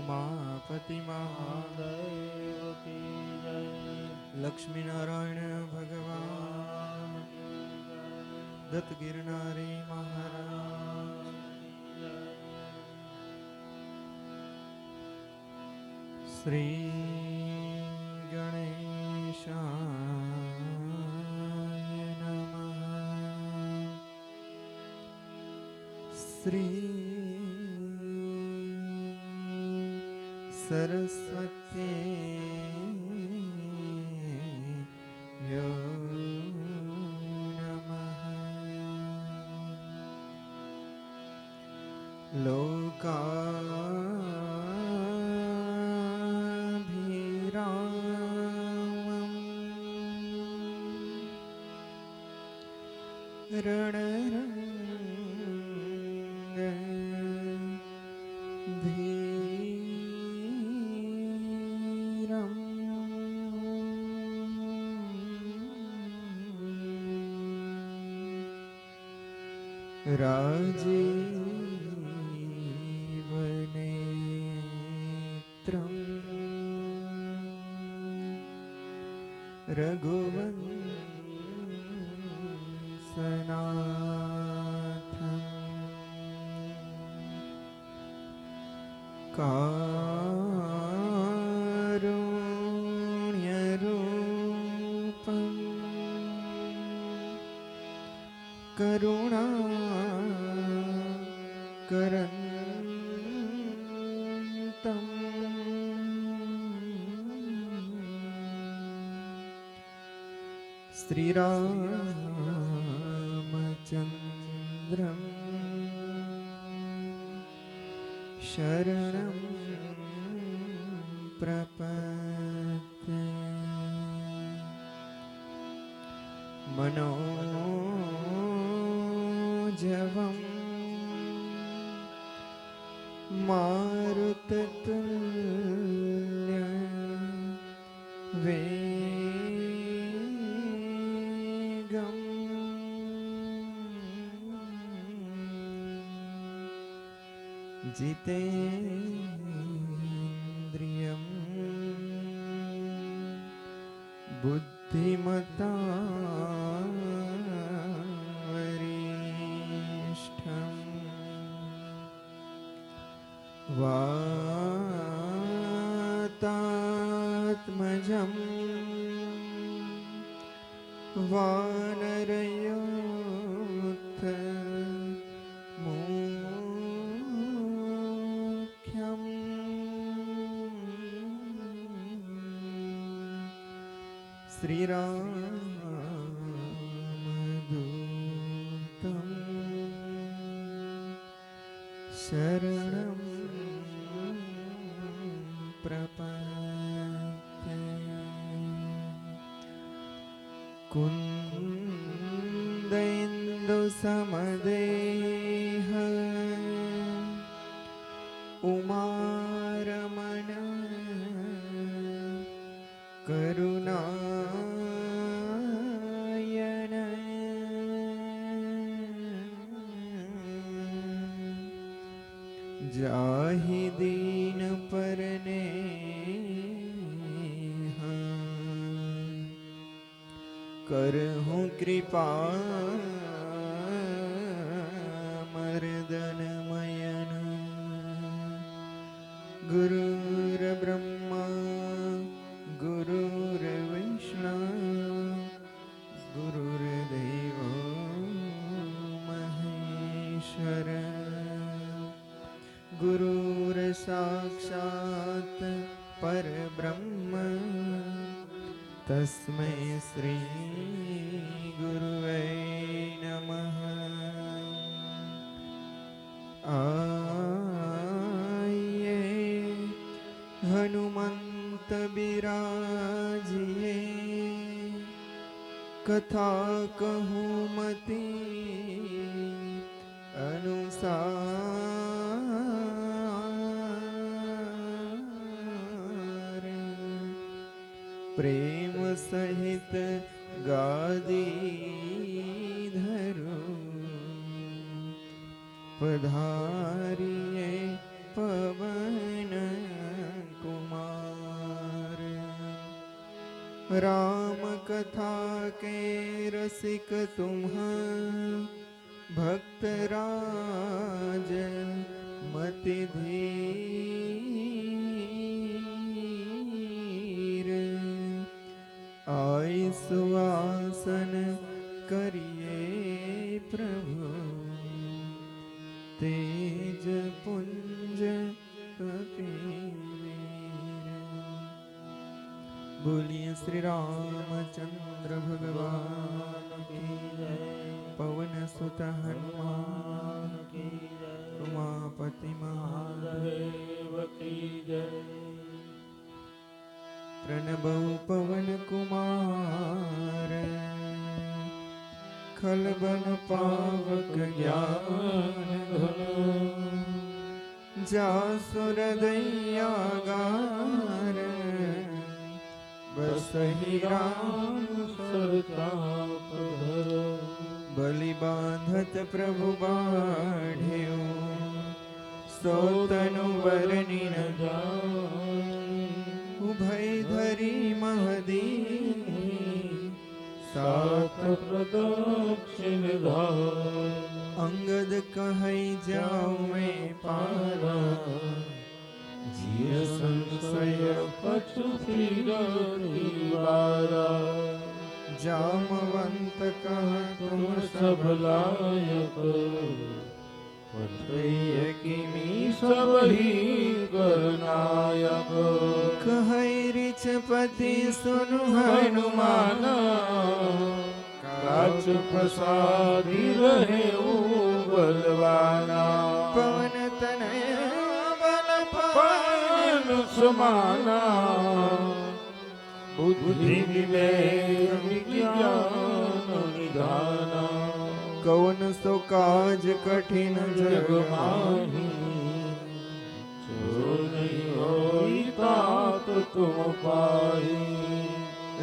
उमापति महादेव की जय। लक्ष्मी नारायण भगवान दत्त गिरनारी महाराज। श्री गणेशाय नमः। श्री सरस्वती यो लोकाभिरामम् रणरङ्गधीरम् राजीवनेत्रम् रघुवंशनाथम् कारुण्यरूपम् करुणाकरन्तम् श्रीरामचन्द्रं शरणं प्रपद्ये। मनोजवं मारुततुल्यं वेगम् जितेन्द्रियं बुद्धिमतां वरिष्ठम् वातात्मजं वानरयूथमुख्यम् श्रीरामदूतं शरणं प्रपद्ये। कुन्देन्दुसमदेह उमारमण करुणायन जाहि दीन परने करहूँ कृपा मर्दनमयन। गुरुर्ब्रह्मा गुरुर्विष्णु गुरुर्देवो महेश्वर गुरुर्साक्षात् परब्रह्म तस्मै श्री गुरुवे नमः। आये हनुमंत बिराजिए कथा कहूँ मति अनुसार प्रेम सहित गादी धरो पधारिए पवन राम कथा के रसिक तुम भक्त राज मति धीर आई सुआसन करिए प्रभु तेज पुंज कपीर। बोलिए श्री रामचंद्र भगवान की जय। पवन सुत हनुमान की जय। उमापति महादेव की जय। प्रणबौ पवन कुमार खलबन पावक ज्ञान धनु जासुर दैयागार बसहि राम सरताप धरो। बलि बांधत प्रभु बाढ़्यो सोतनु बरनि न जाय। उभय धरि महदीहि सात प्रदक्षिण धाय। अंगद कहै जाऊ मैं पारा जिय संशय पछु फिरति बारा। जामवंत कह तुम सब लायक पठैय किमी सब ही करनायक। कहै ऋषपति सुनु हनुमाना काच प्रसादी रहे बलवाना। पवन तनय बल पवन समाना बुद्धि विवेक विज्ञान निधाना। कौन सो काज कठिन जग माही जो नहीं होई तात तुम पाई।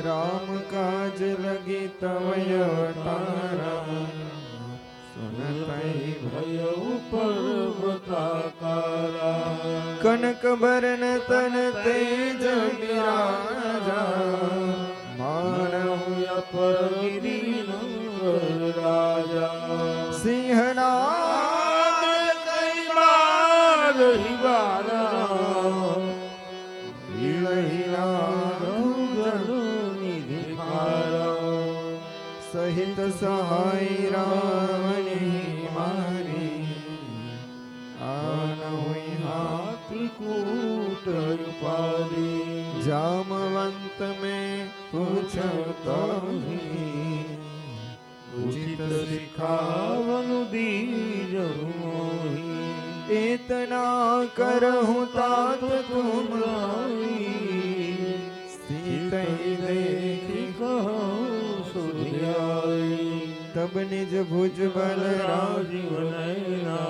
राम काज लगी तवय अवतारा सुनतै भयउ पर्वताकारा। कनक बरन तन तेज विराजा मानव अपर गिरि राजा। सिंहनाद कई बार ही बारा सहित सहाय रावण मारी आन हुई हाथ कूट पारी। जामवंत में पूछता उचित सिखावनु दीज मोही। इतना करहु तात तुम सीतै देखी कहो सुधियाई। तब निज भुज बल राजीव नयना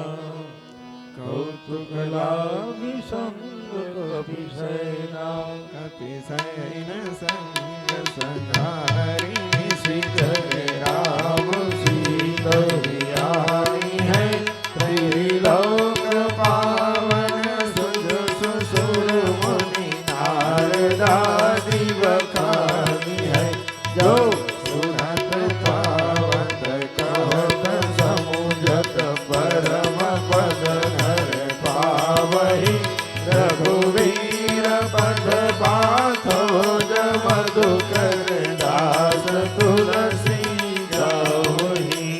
कौतुक लागी संग कपिसेना। कपिसेन संग संहारी सिद्ध राम सीता हियारी है। त्रिलोक पावन सुज सुसुर मुनि नारदादि बखानी है। जो सुनत पावत कहत समुझत परम पद हर पावहि। रघुवीर पद पाथोज मधुकर दास तुलसी गावहि।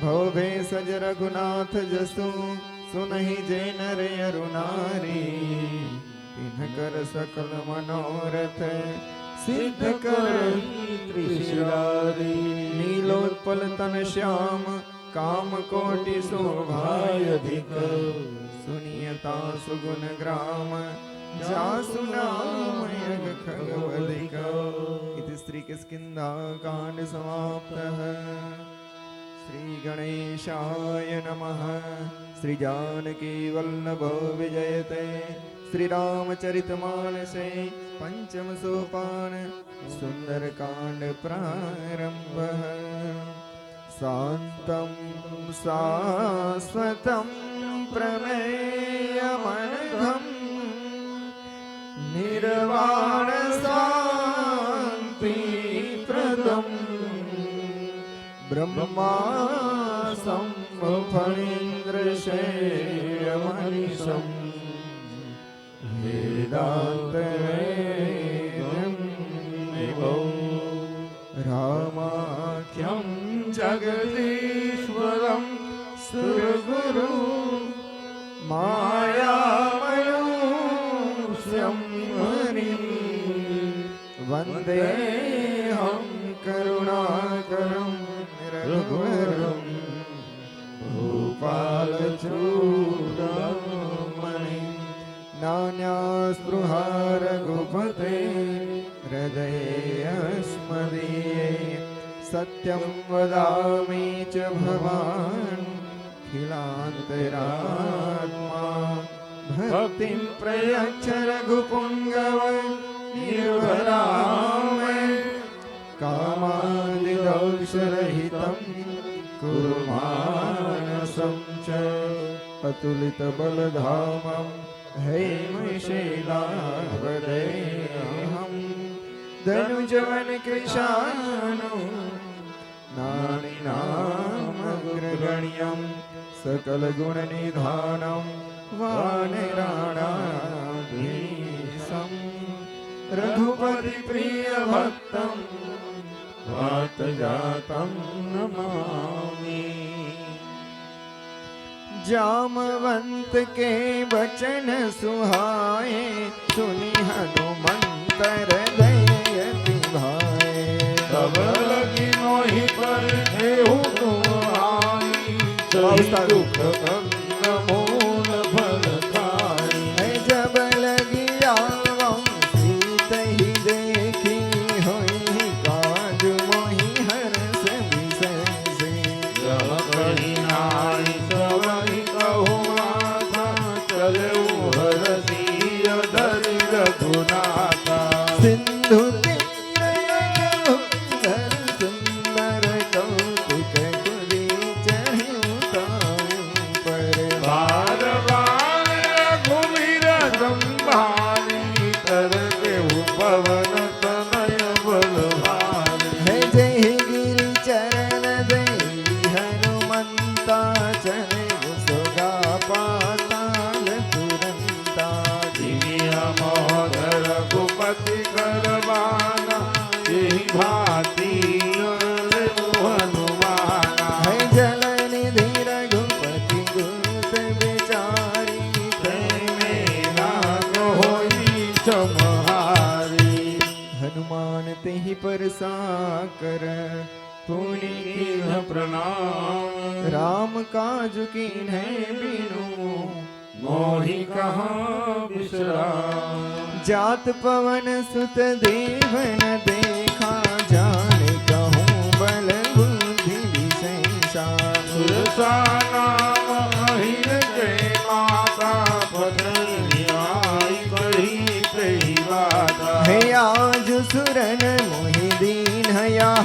भव सज रघुनाथ जसु सुनहि जे नर अरु नारी। तिनकर सकल मनोरथ सिद्ध करहि त्रिशिरारी। नीलोत्पल तन श्याम काम कोटि शोभायधिक। सुनियता सुगुण ग्राम जासु नाम यग खगवधिक। इति श्री किष्किन्धाकाण्ड समाप्तः। श्री गणेशाय नमः। श्री जानकी वल्लभ विजयते। श्री रामचरितमानसे पंचम सोपान सुंदर कांड प्रारंभः। शांतं शाश्वतं प्रमेयमनघं निर्वाण ब्रह्मा फणीन्द्रशैलमनिशम् वेदान्तवेदं रामाख्यं जगदीश्वरं सुरगुरु मायामयूष्यं हरिं वन्देऽहं करुणाकरं रघुवरं भूपालचूडामणिं नान्यास्पृहा रघुपते हृदयेऽस्मदीये सत्यं वदामि च भवान् खिलान्तरात्मा भक्तिं प्रयच्छ रघुपुङ्गव निर्भरामे कामादिदोषरहितं कुरु मानसं च अतुलितबलधामं हेमशैलावदेहं धनुजवनकृशानु नानिनामग्रगण्यं सकलगुणनिधानं वानराणाधीशं रघुपतिप्रियभक्तं वातजातं नमामि। जामवंत के वचन सुहाए सुनि हनुमंत हृदय भाए तब लगी मोहि पर देहु तुम आई दुख कंद मूल फल खाई जब लगी आवं सीत ही देखी होई काज मोहि हर्ष विशेषी जब कहीं नाई सवई कहु माता चले हरसिय धरि रघुनाथा सिंधु सुंदर कौतुक गुरी पर बार बार रघुवीर संभाली तरके पवन तनय बलवान है जय गिरि चरण देवी हनुमंता चले सुगा पाताल तुरंता दिव्य मोहर रघुपति करवाना यही भांति हनुमाना है जल निधि रघुपति गुत विचारी मेरा होई चमहारी हनुमान तेहि परसा कर पुनि कीन्ह प्रणाम राम काज कीन्ह बिनु मोहि कहाँ विश्राम जात पवन सुत देवन देखा जाने कहूँ बल बुद्धि विशेषा सुरसा नाम अहिर जय माता पतनी आई कही कही बाता है आज सुरन मोहि दीन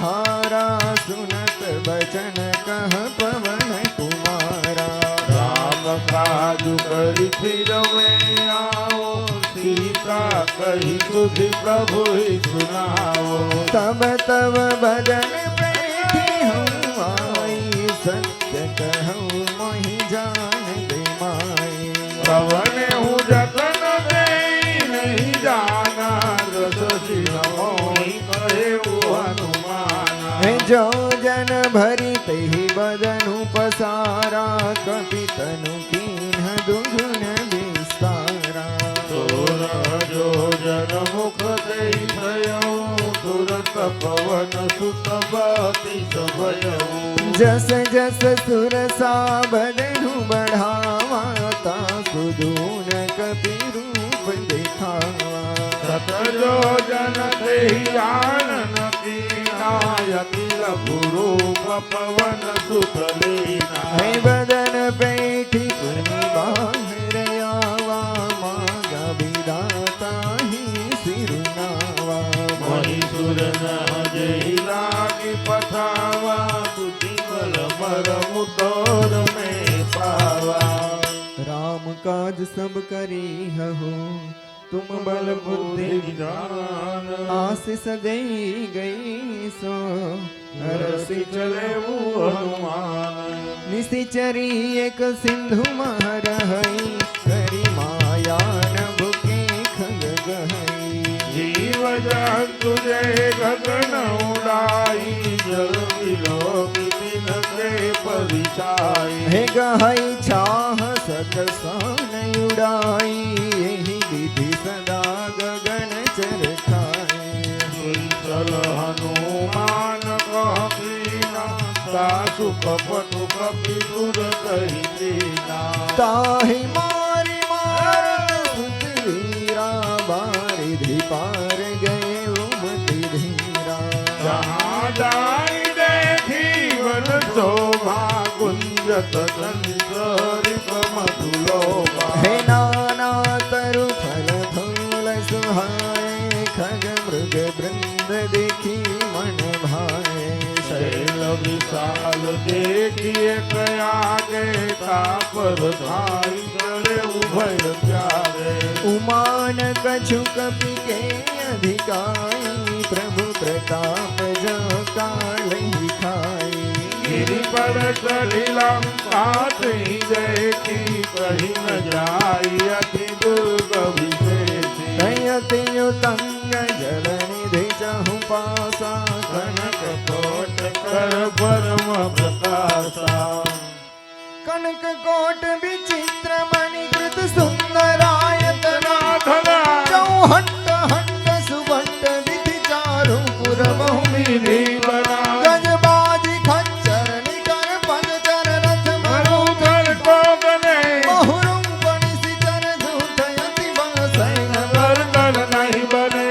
हारा सुनत बचन कह पवन कुमारा राम काजु करि फिर में आओ सीता कही सुधि प्रभु ही सुनाओ तब तब बदन बैठी हूँ आई सत्य कहूँ मोहि जान दे माई पवन हूँ जतन दे नहीं जाना रस मोहि कहे हनुमाना है जो जन भरी तेहि बदनु पसारा कपि तनु कीन्ह दुगुन विस्तारा तोर जो जन मुख दे भयो तुरत पवन सुत बाति सभयऊ जस जस सुरसा बदनु बढ़ावा ता सुदून कपि रूप दिखावा सत जो जन तेहि आनन कीना अखिल गुरूप पवन सुत लीना है बदन बैठी कुनि बाहर आवा मागा विदाता ही सिरुनावा मही सुर न जय लागी पठावा तुति बल मर मुतोर में पावा राम काज सब करी हो तुम बल बुद्धि ज्ञान आशीष गई गई सो हरसि चले वो हनुमान निशिचरी एक सिंधु महरहई करी माया नभ के खग गहई जीव जंतु जय गगन उड़ाई जल विलोकित के परिचाई हे गहई छाह सकसान उड़ाई यही विधि सदा गगन चरखाए चल हनुमान कपीना सासु कपटु कपि दुर कही दीना ताहि मारी मार सुतवीरा बारिधि पार गए उमति धीरा जहाँ जाई देखी वन शोभा कुंजत संसरित मधुलोभा हे नाना तरु फल फूल सुहाए खग मृग वृंद देखी मन भाए शैल विशाल देखिए कया के तापर धाई करे उभय प्यारे उमान कछु कपि के अधिकाई प्रभु प्रताप जो काल ही खाई गिरि पर चढ़ी लंका देखी कहीं न जाई अति दुर्गम विशेषी दयति युतंग जल निधि चहु पासा कनक कोट कर परम प्रकाशा कनक कोट विचित्र मणिकृत सुंदरायतना धना चौहट्ट हट्ट सुभट्ट विधि चारु पुर बहुमिनी बना गजबाजी खच्चर निकर पदचर रथ मरुधर को गने बहुरुम गणिसी चर झूठ यति बल सैन वर्णन नहीं बने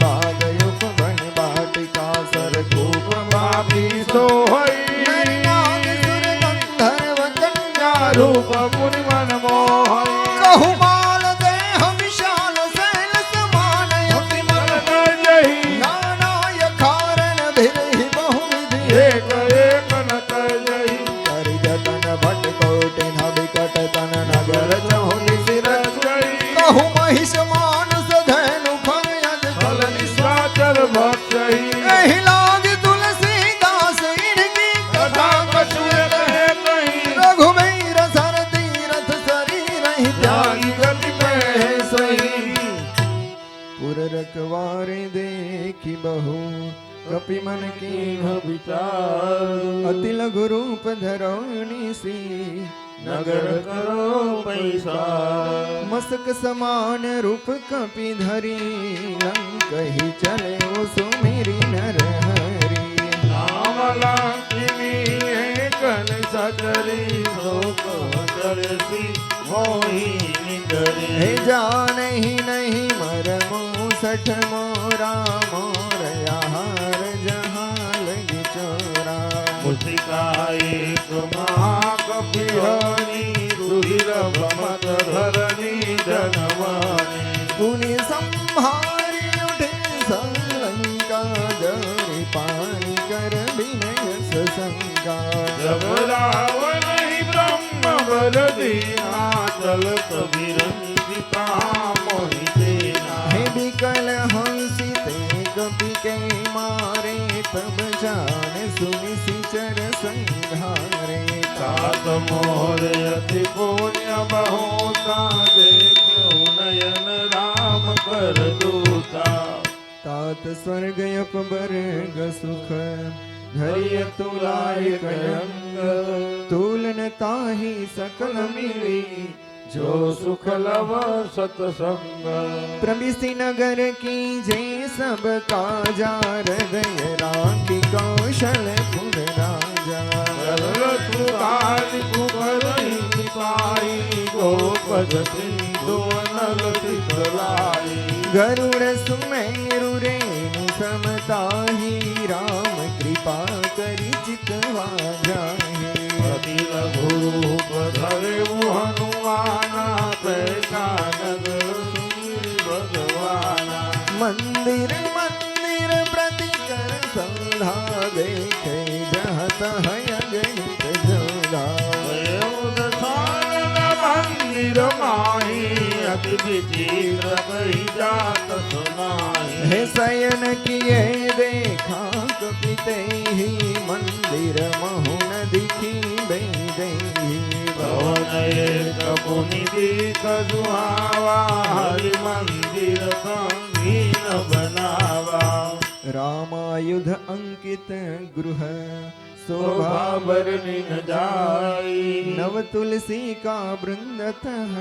बाग युग बन बाटिका सर खूब पापी सोहई नाग सुर गंधर्व कन्या रूप मुनि मन मोहई कहु माल देह विशाल शैल समान यति मन जही नाना यखारन भिरहि बहुविधि एक एक न जही करि जतन भट कोटि विकट तन नगर चहुनि सिर गई कहु महिष मानुष धनु खग यज फल निशाचर भक्षई एहि लाग तुलसीदास इनकी कथा कछु कहे नहीं रघुवीर सर तीरथ शरीर ही त्यागी त्यागी गति में सही पुर रखवारे देखी बहु कपि मन की विचार अति लघु रूप धरो निसी नगर करो पैसा मस्तक समान रूप कपि धरी लंक ही चले ओ सुमिरी नर हरि नामला किमी एकन सचरी शोक चरसी मोही निगरी हे जान ही नहीं मरमो सठ मोरा मोर आहार जहाँ लगी चोरा मुसिका एक महाकपिहनी रुधिर भमत धरनी जनवानी पुनि संहारी उठे संलंका जरी पानी कर विनय ससंगा जब रावण ही ब्रह्म बल दीना चलत विरंजिता मोहि देना हे विकल हंसी ते कपि के मारे तब जान सुनि सिचर संघारे तात मोर अति पुण्य बहुता देखो नयन राम कर दूता तात स्वर्ग अपवर्ग सुख धैर्य तुलाय कयंग तुलन ताहि सकल मिली जो सुख लव सतसंग प्रविष्टि नगर की जे सब काजा हृदय राखी कौशलपुर राजा गोपद सिंधु नल सितलाई गरुड़ सुमेरु रेणु समताही राम कृपा करि चितवा जाहि अतिल गुरूप धरे हनुमाना पैसा नगर सुमिर भगवाना मंदिर मंदिर प्रति कर संधा देखे जहत है अगणित जोधा मंदिर माही अति विचित्र कही जात सुनाई। हे शयन किए देखा कपिते ही मंदिर महुन दिखी बेदेही। भवन एक मुनि दीख सुहावा हरि मंदिर संगीन बनावा। रामायुध अंकित गृह शोभा वर्णिन जाई। नव तुलसी का वृंदतः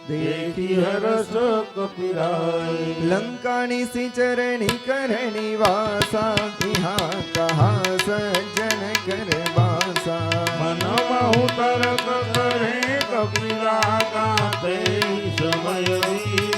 देखी हरस कपिराई। लंका निसी चरणी करणी वासा यहाँ कहा सज्जन कर बासा। मन महु तरक करे कपिला गाते समय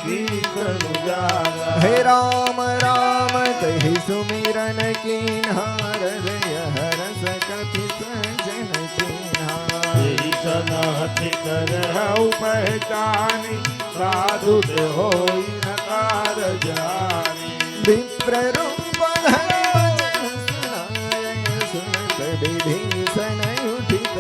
भीषण जागा। हे राम राम कहि सुमिरन कीन्हा हृदय हरस कपि सज्जन कीन्हा। यही सनहति करहु पहचानी साधु होई नकार जानी। विप्र रूप धरि वचन सुनाए सुनत विभीषण उठित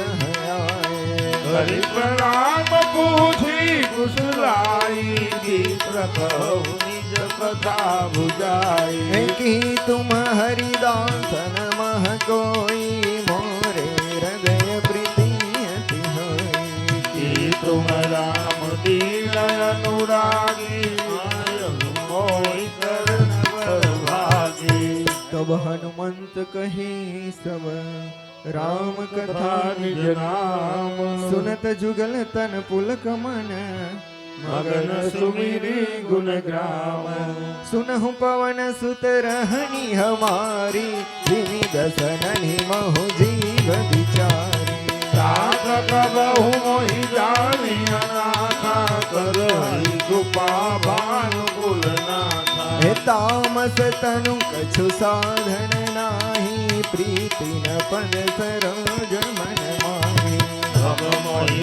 आए। हरि प्रणाम पूछी कुशलाई विप्र कहु निज कथा बुझाई। कि तुम हरिदासन मह कोई मोरे हृदय प्रीति अति होई। कि तुम राम दीन अनुरागी मोहि करण पर भागी। तब हनुमंत कहे सब राम कथा कथा निज नाम सुनत जुगल तन पुलक मन। मगन सुमिरी गुण ग्राम। सुनहु पवन सुत रहनी हमारी जिनि दसननि महु जीव विचारी। साथ कबहु मोहि जानी अनाथा करहि कृपा भानुकुल नाथा। हे तामस तनु कछु साधन नाही प्रीति न पद सरोज मन माही। भव मोहि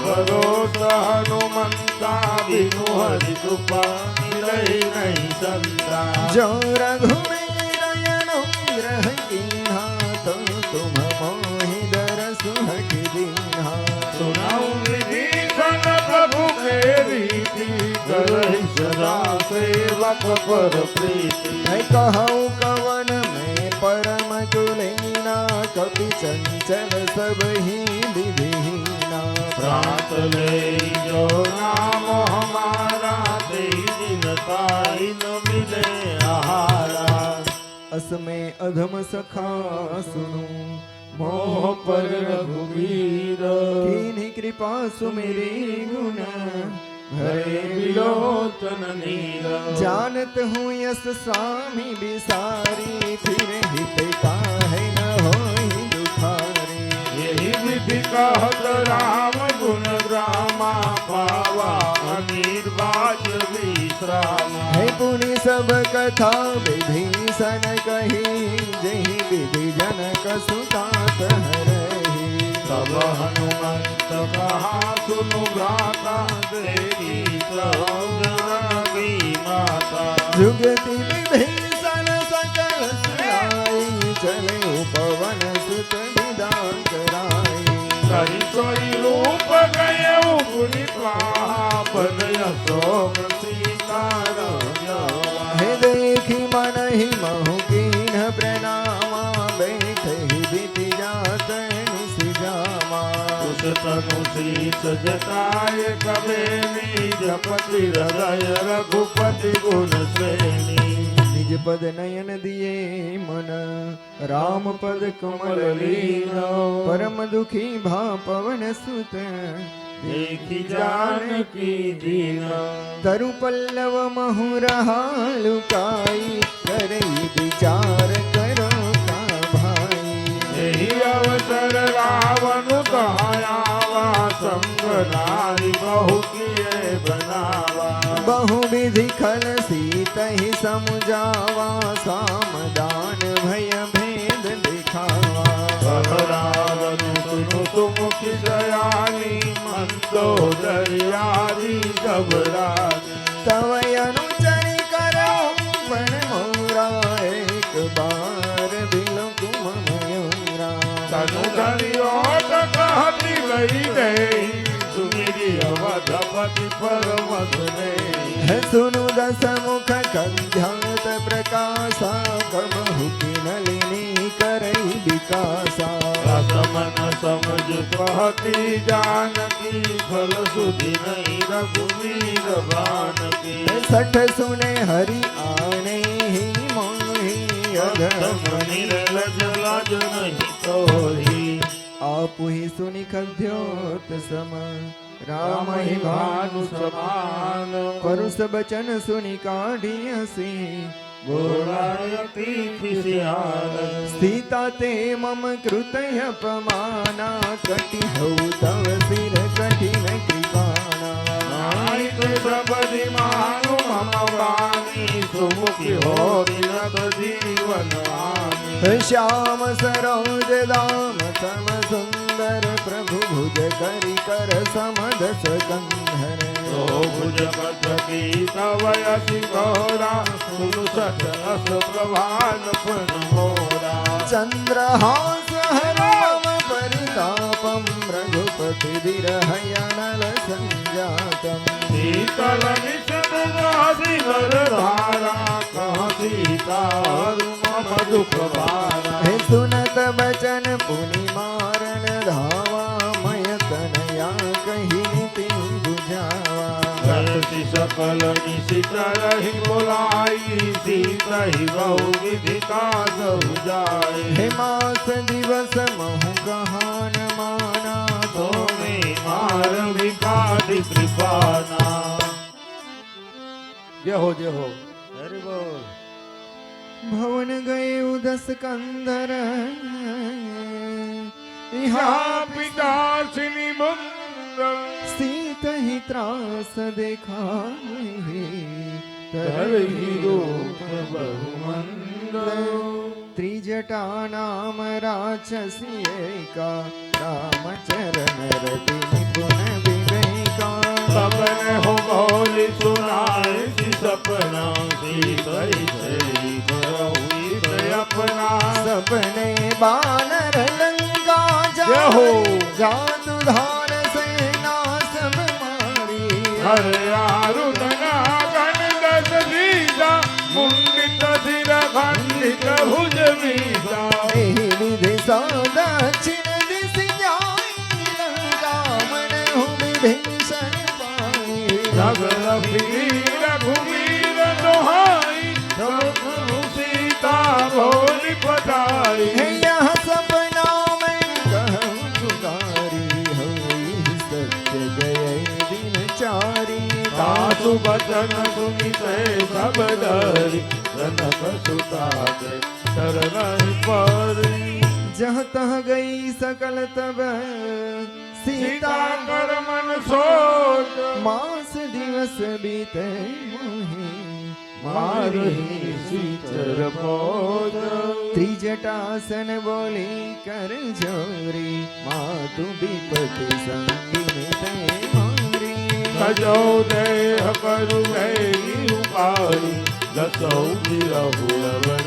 भरोस हनुमंता बिनु हरि कृपा मिलहि नहीं संता। जो रघुवीर अनुग्रह कीन्हा तो तुम मोहि दरसु हठि दीन्हा। सुनाऊं विभीषण प्रभु के रीति करहि सदा सेवक पर प्रीति। है कहूँ कवन में परम कुलीना कपि चंचल सब ही विधिहीना। प्रात ले जो नाम हमारा ते दिन ताई न मिले आहारा। असमय अधम सखा सुनु मोह पर रघुवीर कीन्ही कृपा सुमिरी गुण भरे विलोचन नीर। जानत हूँ यस स्वामी बिसारी फिर हित काहे न होई दुखारी। यही विधि कहत राम गुण ग्रामा पावा अनिर्वाच विश्रामा। है पुनि सब कथा विभीषण कही जही विधि जनक सुतात हरही। तब हनुमंत कहा सुनु भ्राता देवी जानकी माता। जुगति विभीषण सकल सुनाई चले पवन सुत विदा कराई। कहि सोई रूप गए पुनि पापन अशोक सीता राम। हे देखी मन ही महु कीन्ह प्रणामा बैठ ही बीति जात निसिजामा। उस तनु शीस जताय कबे निज पति हृदय रघुपति गुण श्रेणी। निज पद नयन दिए मन राम पद कमल लीन। परम दुखी भा पवन सुत देखी जानकी दीन। तरु पल्लव महु रहा लुकाई करई विचार करो का भाई। यही अवसर रावण कहायावा संग नारी बहु किए बनावा। बहु विधि खल सीत ही समुझावा सामदान भय भेद दिखावा। रावण सुनु सुमुखी दयानी मंदोदरियारी घबरानी। तव अनुचरि करो पण मोरा एक बार बिलुक मयूरा। तनु धरि ओट कहती गई गई सुमिरी अवध राधापति परम सुने सुनु दस मुख कंध्यात प्रकाशा कबहु की नलिनी करई विकासा रसमन समझ कहती जानकी फल सुधि नहीं रघुवीर बानकी सठ सुने हरि आने ही मोही अधम निर्लज लाज नहीं तोही आप ही सुनि खद्योत सम राम ही भानु भानु समान परुष बचन सुनि काढ़ी हसी बोलायती खिसियाल सीता ते मम कृतय अपमाना कटि हौ तव सिर कठिन कृपाणा नायक सबदि मानु मम वाणी सुमुखी हो दिनत जीवन आमी श्याम सरोज दाम सम सुंदर प्रभु भुज करि कर समदस कंधर तो भुज कथकी तव यशि गौरा सुनु सत अस प्रभान पन मोरा चंद्रहास हरम परितापम रघुपति विरहयनल संजातम शीतल निषद राशि नर धारा कहाँ सीता मम दुख भारा हे सुनत बचन पुनि मारन धावा मय तनया कही नीति बुझावा करति सकल निशित रहि बोलाई सीता ही बहु विधिता सहु जाए हे मास दिवस महु कहान माना तो में मार विकादि कृपाना जय हो हरि बोल भवन गए उदस कंदर यहाँ पिता सिनि मंदर सीत ही त्रास देखा तरहि रूप बहुमंदर त्रिजटा नाम राक्षसी का रामचरण रति निपुण विवेका सपन हो बोली सुनाए सी सपना सी सही सही हुई से अपना सपने बानर लंका जय जा हो जादू धार सेना सब मारी हरे आरुदना गण दस सीता मुंडित सिर खंडित भुज मीसा एहि विधि सौ दक्षिण दिश जाई लंका मन हूँ विभीषण पाई सगल वीर घुमीर दोहाई सब सीता भोली पताई है यह सपना मैं कहूँ पुकारी होई सत्य गए दिन चारी सासु बचन सुनिते सब डरी जनक सुता के शरण परी जहाँ तह गई सकल तब सीता सीता कर मन सोच मास दिवस बीते मोहि मारही सीचर पोज त्रिजटासन बोली कर जोरी मातु विपति संगिनी ते मारी सजो देह करु गई उपारी दसौ बिरहु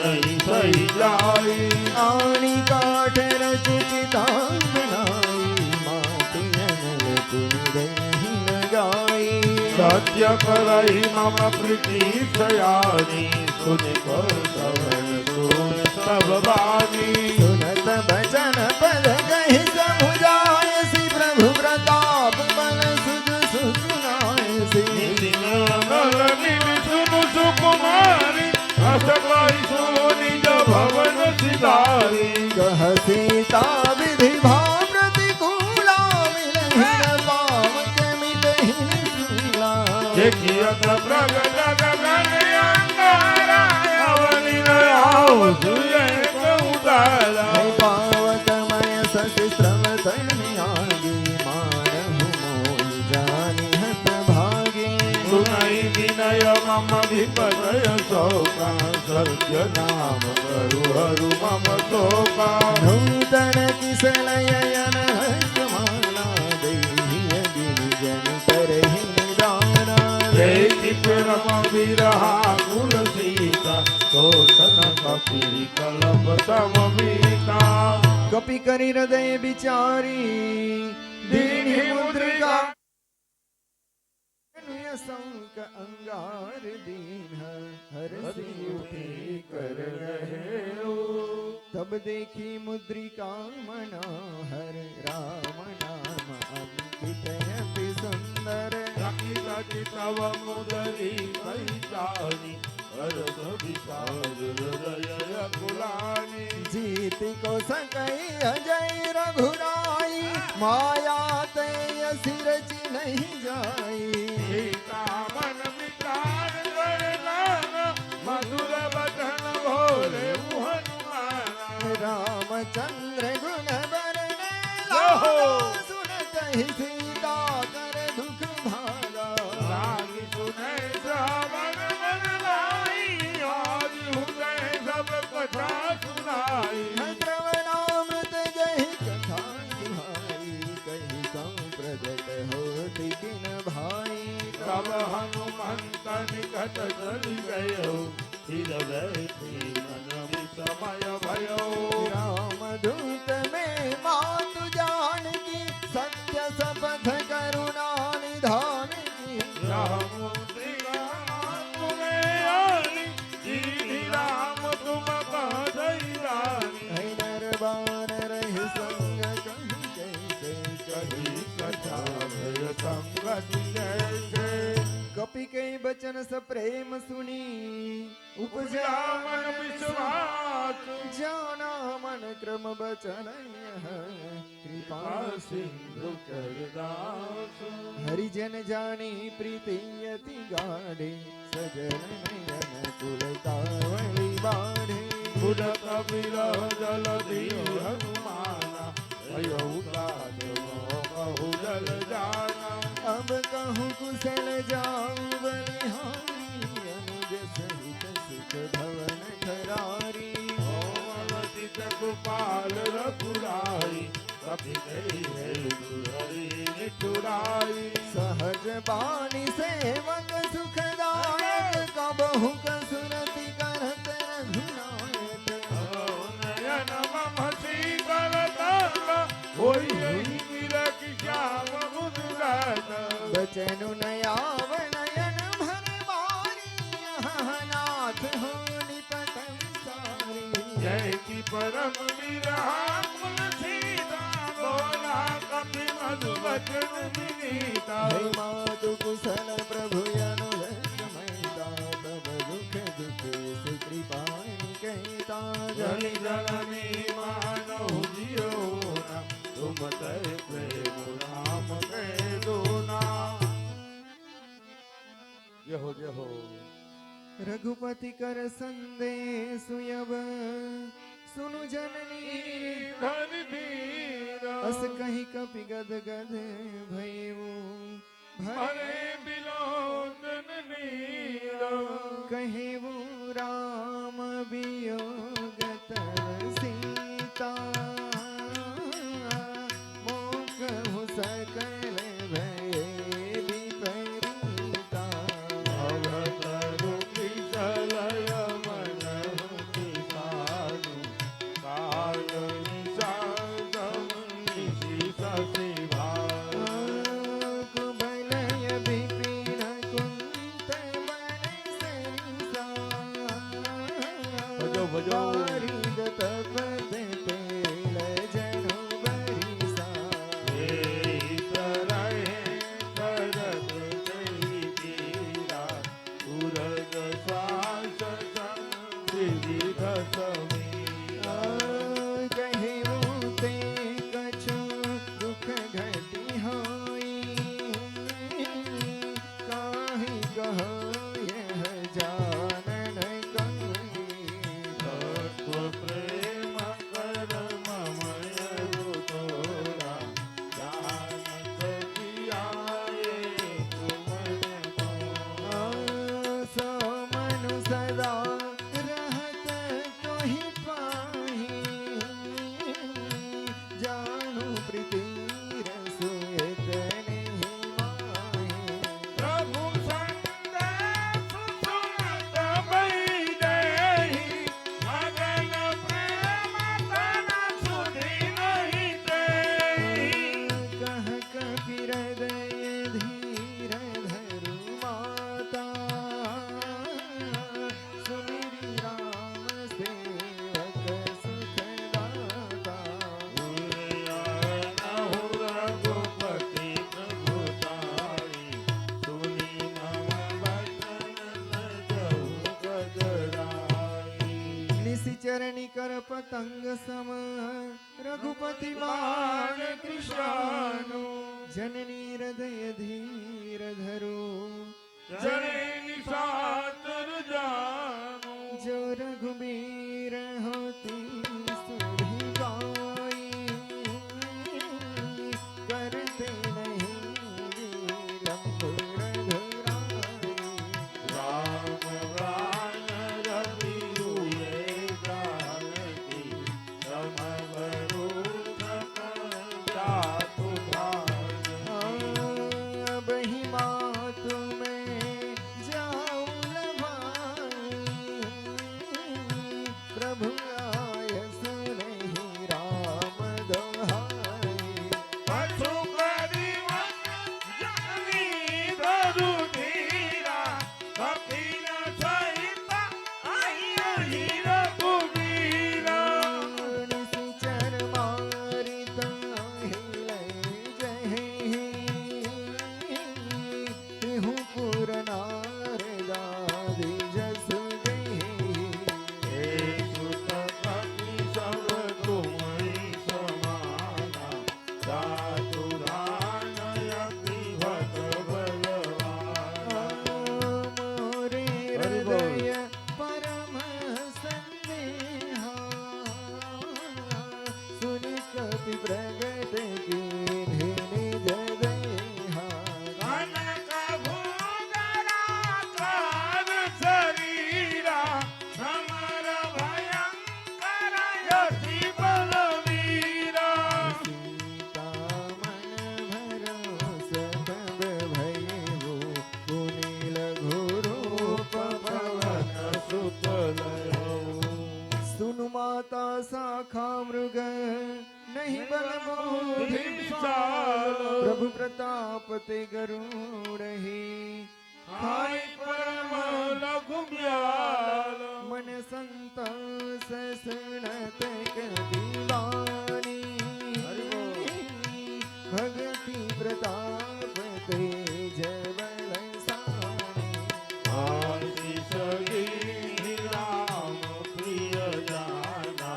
नहीं सही जाई आनी काठ रचिता बनाई मातु ननल तुम गई लगाई सत्य करहि मम प्रीति सयानी सुन कौतवन सुन सब बानी सुनत बचन पद कहि समुझाय सी प्रभु प्रताप बल सुज सुनाय सी सुनु सुकुमारी हस कहि सुनिज भवन सिधारी कह सीता विधि भाव प्रतिकूला मिलहि न पावक मिलहि निसूला देखियत प्रगट गगन अंगारा अवनि न आओ सुय उदारा है पावक मय शशि श्रम तनि आगे मानहु मोहि जानि हत भागे सुनई विनय मम विपदय शोका सत्य नाम करु हरु मम शोका नूतन किसलयन हस्तमाला देहि गिरिजन करहि निदाना देखि परम विरहा कुल सीता तोषण कपि कलप समवीता कपि करि हृदय विचारी दीनि मुद्रिका शंक अंगार दीन हरसी उठी कर रहे हो। तब देखी मुद्रिका मनोहर राम नाम अंकित अति सुंदर। तव मुदरी कैतानी हरस विशाल हृदय कुलानी। जीत को सकई अजय रघुराई माया ते सिर नहीं जाई। सीता मन विचार करना मधुर बचन भोले हनुमान। रामचंद्र गुण बरने ओहो! सुनत ही सीता कर दुख भागा। रागी सुने श्रावण मन लाई आज हृदय सब कथा सुनाई। श्रवणामृत जय कथा सुहाई कही संप्रगट होती किन भाई। तब हनुमंत निकट चल गयो हृदय मन विस्मय भयो। रामदूत में मातु जानकी सत्य शपथ करुणा निधान की। रामुद्री राम तुम्हें आनी दीनी राम तुम कहि रानी। है दरबार रहे संग कहीं कैसे कथा भय संगति जैसे। कपि के बचन स प्रेम सुनी उपजा मन विश्वास जाना मन क्रम बचन कृपा सिंधु कर दास। हरिजन जानी प्रीति अति गाढ़े सजन नयन कुल कावड़ी बाढ़े। बुढ़ कपिल जल दी हनुमाना भयो उतार कहु जल जाना। अब कहूँ कुशल जाऊं बलिहारी अनुज सहित सुख भवन खरारी। ओमवती गोपाल रघुराई कपि गई है दुहरी निठुराई। सहज बानी सेवक सुखदायक कबहु कसुरति करत रघुनायक। नयन मम शीतल तल होई रही मिरक श्याम मुद्रात। बचनु नयाव नयन भर मारी नाथ हो निपट सारी। जय की परम विराकुल सीता बोला कपि मधु बचन विनीता। हे मातु कुशल प्रभु अनुरक्त मैता तब दुख दुख कृपाणी कहता। जनि जननी मानौ जियो ना तुम तय प्रेम राम कह दो ना। जय हो जय हो। रघुपति कर संदेश सुयब सुनु जननी धन धीर अस कहीं कपि गद गद भयऊ भरे बिलोचन नीर। कहेऊ राम वियोग तव सीता मोकहु सकल भय विपरीता। अवतरु कुशलय मनहु किसानु काल निशाचर निशि शशिभा। कुबलय विपिन कुंत बन सरिसा। भजो भजो वारिद तप तेल जनु बरिसा। हे तरहे करत कही पीरा उरग श्वास संविध समीरा। कहेऊ ते कछु दुख घटी होई काहि कहो यह जानन कहीं। तत्व प्रेम कर ममय तोरा जानत कियाए तुमन पावा। सो मनु सदा रहत कोहि पाहि जानू प्रीति रसोयत नहीं माहि। प्रभु संदेश जरनी कर पतंग सम रघुपति बाण कृष्ण जननी हृदय धीर धरो जरे निशाचर जानो जो रघुबीर होती सुरही गाई करते नहीं विलंब रघुराई राम प्राण रवि हुए जानकी रम बरूथ जातु भाई बही मातु में जाऊं लभाई प्रभु आय सुनहि राम दोहाई पशु परिवन जननी धरु धीरा कपिल सहित आई रघुबीरा निशिचर मारित हिले जहि तिहु पुर नारदादि जसु देहि हे सुत कपि सब तुम्हि समाना जातु दानयति भक्त बलवाना मोरे हृदय परम संदेहा सुनि कपि प्रगट कीन्हि निज देहा कनक भूधराकार शरीरा समर भयंकर यति बलवीरा सीता मन भरोस तब भयउ पुनि लघु रूप पवन सुत लयो सुनु माता शाखा मृग नहीं बल बोधि विशाल प्रभु प्रताप ते गरुड़हि खाई परम लघु म्याल मन संतोष सुनत दीवानी भगति प्रताप तेज बल सानी आशीष गिरि राम प्रिय जाना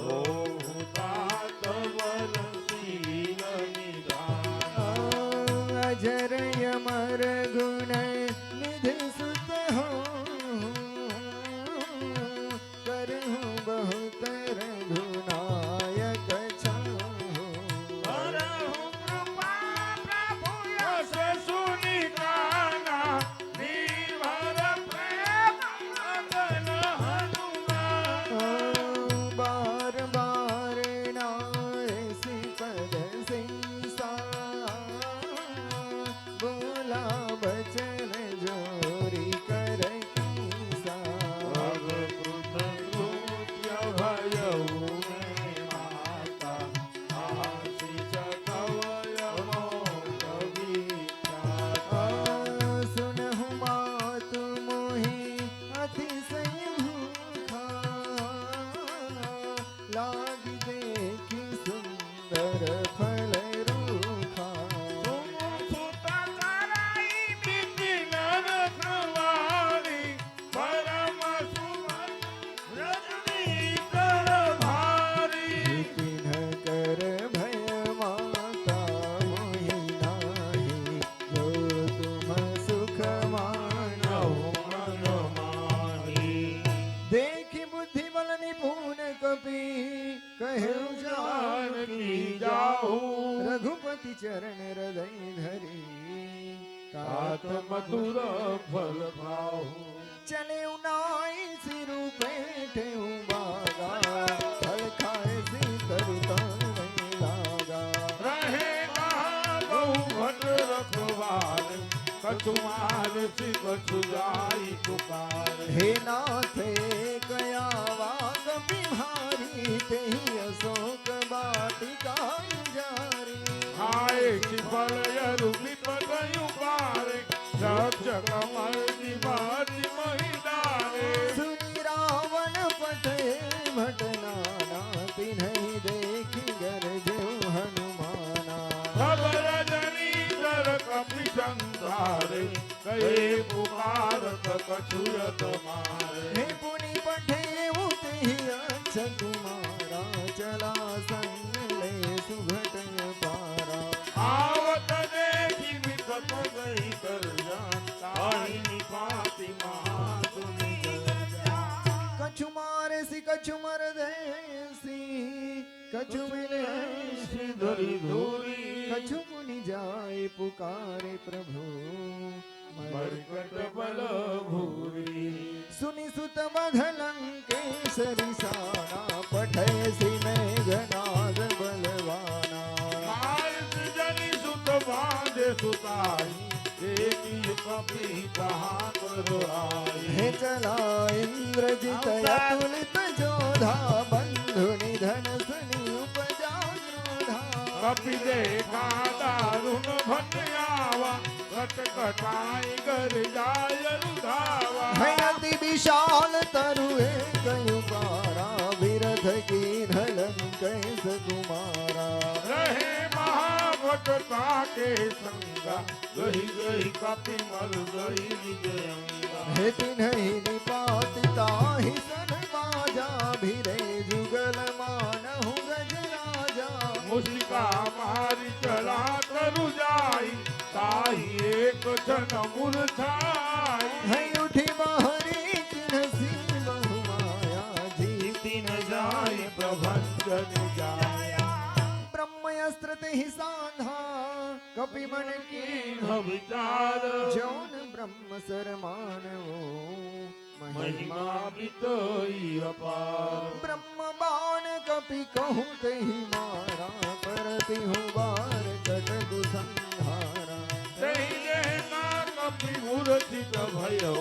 ओहु तात बल शील निधाना अजर यमर गुण निधि सुत हो करहु बहुत रघुनायक छाहु करहु कृपा प्रभु यश सुनि गाना निर्भर प्रेम मगन हनुमान बार बार नायसी पद सिंसा बोला बचन जोरी कर कीसा अब कृतकृत्य भयउ मे माता आशीष कवय मोद विख्याता सुनहु मातु मोहि अतिशय भूखा लागी देखी सुंदर फल रूखा सुत कराई बिपिन रखवारी परम सुमन रजनी कर भारी विपिन कर भय माता मोहि नाही जो तुम सुख मानो मन माही देखी बुद्धि बल निपुण कपि कहु जानकी जाहु रघुपति चरण हृदय धरी तात मधुर फल खाहु चले उनाई सिरु पेठे बागा फल खाए सी तरुता नहीं लागा रहे कहाँ बहु भट रखवार कछुआर सी कछु जाई पुकार हे नाथे कया वाग बिहारी तेहि अशोक बाटिका जारी आए फल यरु विपद पारे रक्षक मर्दि माति महिदारे सुनी रावण पटे भटनाना तिन्हि देखी गरजो हनुमाना खबर जनी दर कपि संसारे कहे पुकारत कछुयत मारे हे पुनि पठे उते नहीं अच्छा तुम्हारा, चला संग ले सुघट पारा। आवत देखी विकट गई कर जाता, ताई पाती महासुनि कछु मारे सी कछु मर देसी, कछु मिले धरी धूरी, कछु मुनि जाए पुकारे प्रभु, मरकट बल भूरी। सुनि सुत मधलंकेशरी साना, पठे सी मेघनाद बलवाना। मार्ग जनि सुत बांधे सुताई, देखी कपि कहाँ पर आई। हे चला इंद्रजित अतुलित जोधा, बंधु निधन सुनि उपजा क्रोधा। कपि देखा दारुण भट आवा, कट कटाई कर जाय रुधावा। है अति विशाल तरुए कयु पारा, विरथ की ढलन कैस कुमारा। रहे महाभटता के संगा, गही गही कपि मर गई निज अंगा। हे तिन्हि निपातिता ही सन बाजा, भिरे जुगल मानहु गज राजा। मुस्का मारी चला तरु जाई, ताही एक क्षण मूर्छाई। है उठी बाहरी तिन्हसी बहुमाया, जीती न जाय प्रभंजन जाया। ब्रह्मस्त्र ही सांधा, कपि मन की न विचार जौन ब्रह्म सर मानवो, महिमा बितोई अपार। ब्रह्म बाण कपि कहूँ तेहि मारा, परति हूँ बार कटकु संहारा। सही देना कपि मूर्छित भयो,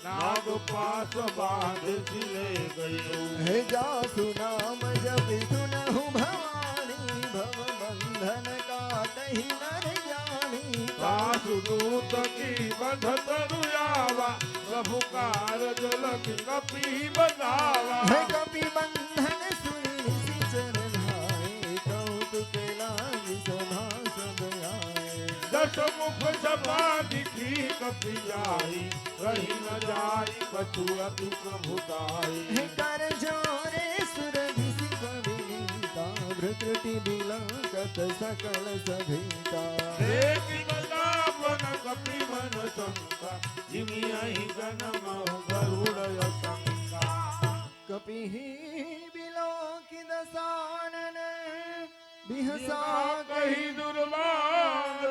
नाग पास बांध सिले गयो। हे जासु नाम जपि सुनहु भवानी, भव बंधन काटहि नर जानी। वासुदूत की बध तरुयावा, प्रभु कारज लखि कपि बनावा। है कपि बंधन सुनि निशिचर धाये, कौतुक लागी सभा सब आए। दस मुख सभा दिखी कपि जाई, रही न जाई कछु अति प्रभुताई। हे कर जोरे सुर दिसि पविनीता, भृत्रुटि बिलकत सकल सभीता। देखि बदापन कपि मन शंका, जिमि अहि जन्म गरुड़ शंका। कपिहि बिलोकि दसानन, बिहसा कही दुर्भाग्य,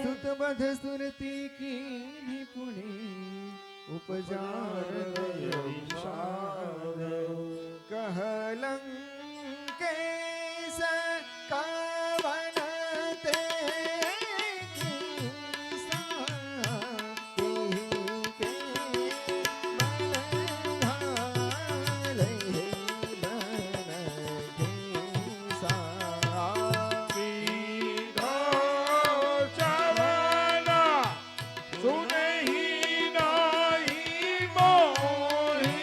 सुत बध सुरति कीन्हि पुनि, उपजार दय विषाद। कहलंकेश कवन ते कीसा, तेहि के बलहाले बन घीसा। पीढ़ो चवना, सुनहि नाहि मोहि।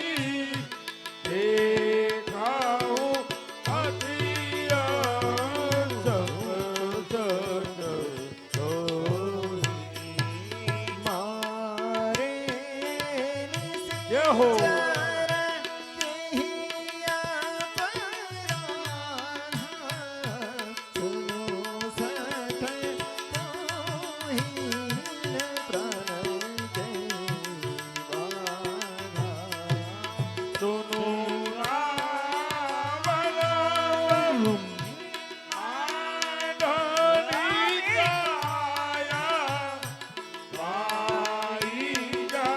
देखाऊ अति असत सोहि। मारे जय हो। निश्चर केहि अपराधा, सुनो सठ तोहि प्रणव के बाधा। सुनु रावण आधुनि काया, पाई जा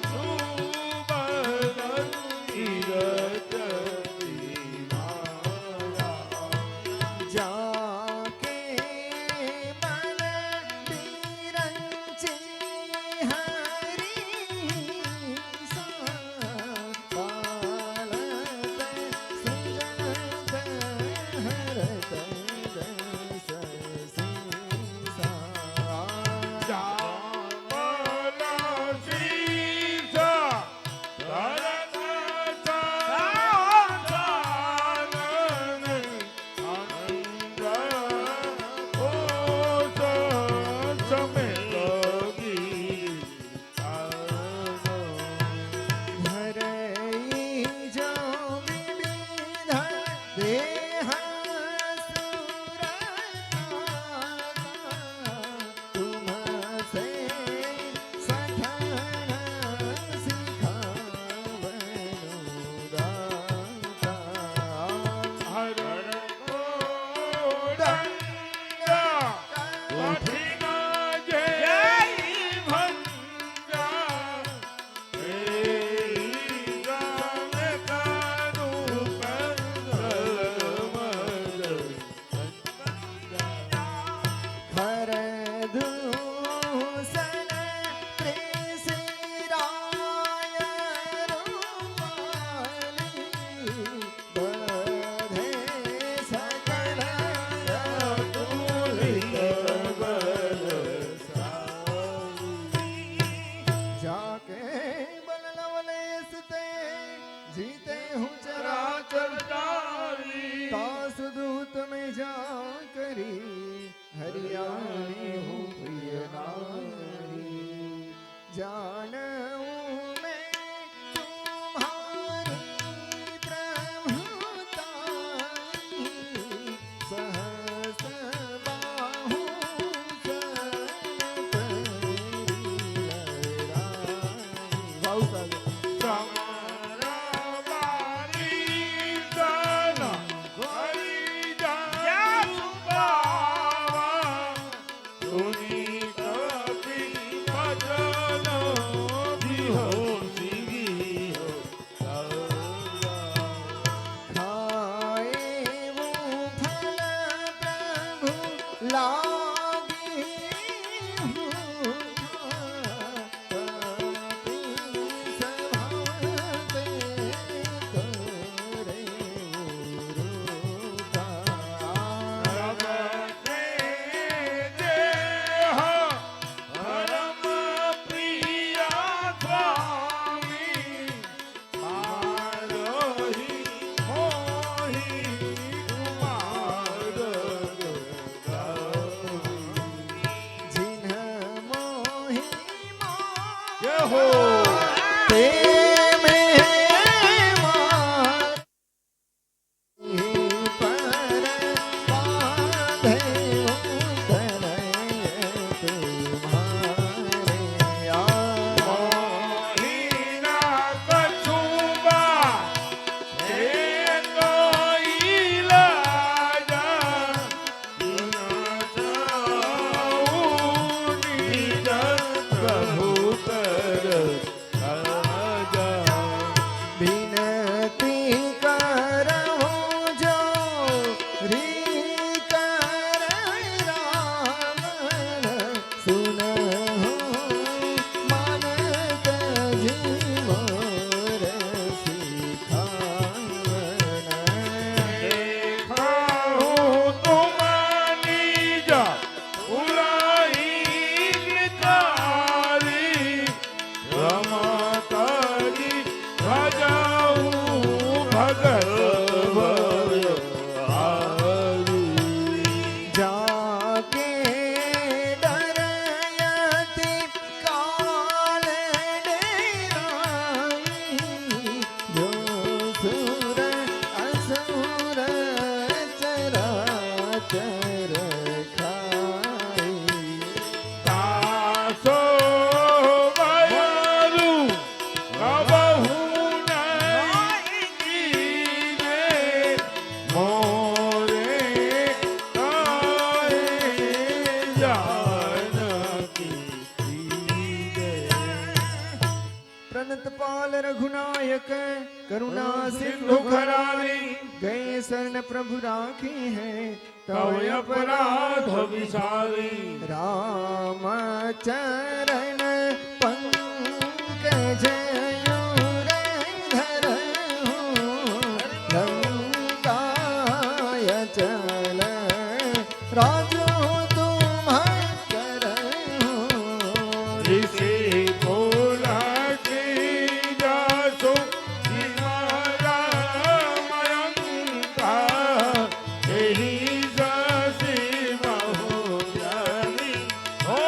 सुबल जीते हूँ चराचर चराचर जारी तास दूत में जा करी हरियाणी हूँ प्रिय नारी जानूं मैं तुम्हारी प्रभुताई सहस बाहु सन तेरी लहराई भाव सागर समरवारी सन हरि जन सुबावा सुनी कपि भजन बिहोसी गियो सौला। खाए वो फल प्रभु लागी हूँ तपी सभाते करे उरुका। रवते देह परम प्रिया स्वामी मारोहि मोहि कुमार जिन्ह मोहि जय हो ते में मार पर बांधे उतरय तुम्हारे मोहिना कछुबा हे कोई लाजा सुन जाऊं निज प्रभु कर राजा। विनती करो जो री कर राम सुनहो मन तजी मोर सिखावन। देखूं तुम निज उलाई तारी रमतरी भजाऊं भगत भय हारी। जाके डरयति काल डेराई जो सुर असुर चराचर खाई। तासो बयरु कबहु नहीं कीने मोरे काहे जानकी कीने। प्रणत पाल रघुनायक करुणा सिंधु खरारी गए शरण प्रभु राखी है तव अपराध विसारी। राम चरण पंकज धरहु लंकाय चल राजो तुम करहु। ऋषि बोला की जासु सिमरा मयंका यही जसी बहुजनी हो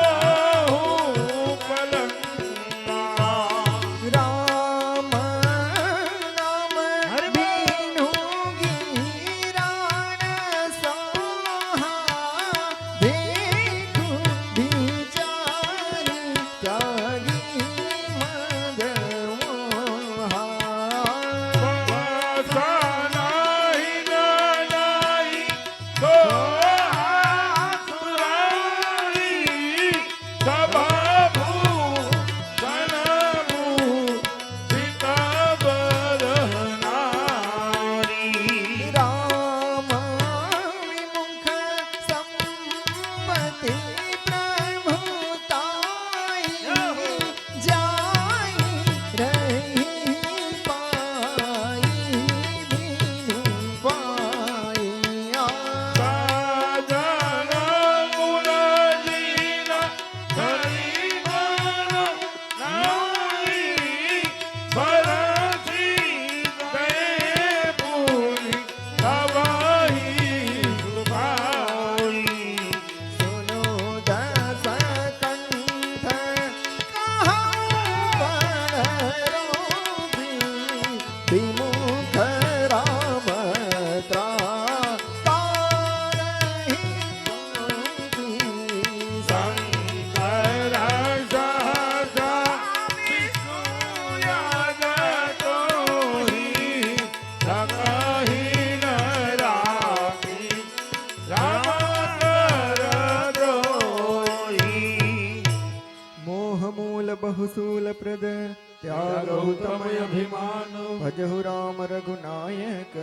पलंगा। राम नाम बीनु गिरान सोहा देखु विचारी त्यागी मद मोहा। बसनाहि नाई तो आसुराई सबभू जनभू सीता बरहनारी। राम विमुख संपत्ति प्रभुताई जाई रही पाई बिनु पाइया। साजन गुण जीना हरि मन नाई बरसी बहुतम अभिमान भजहु राम रघुनायक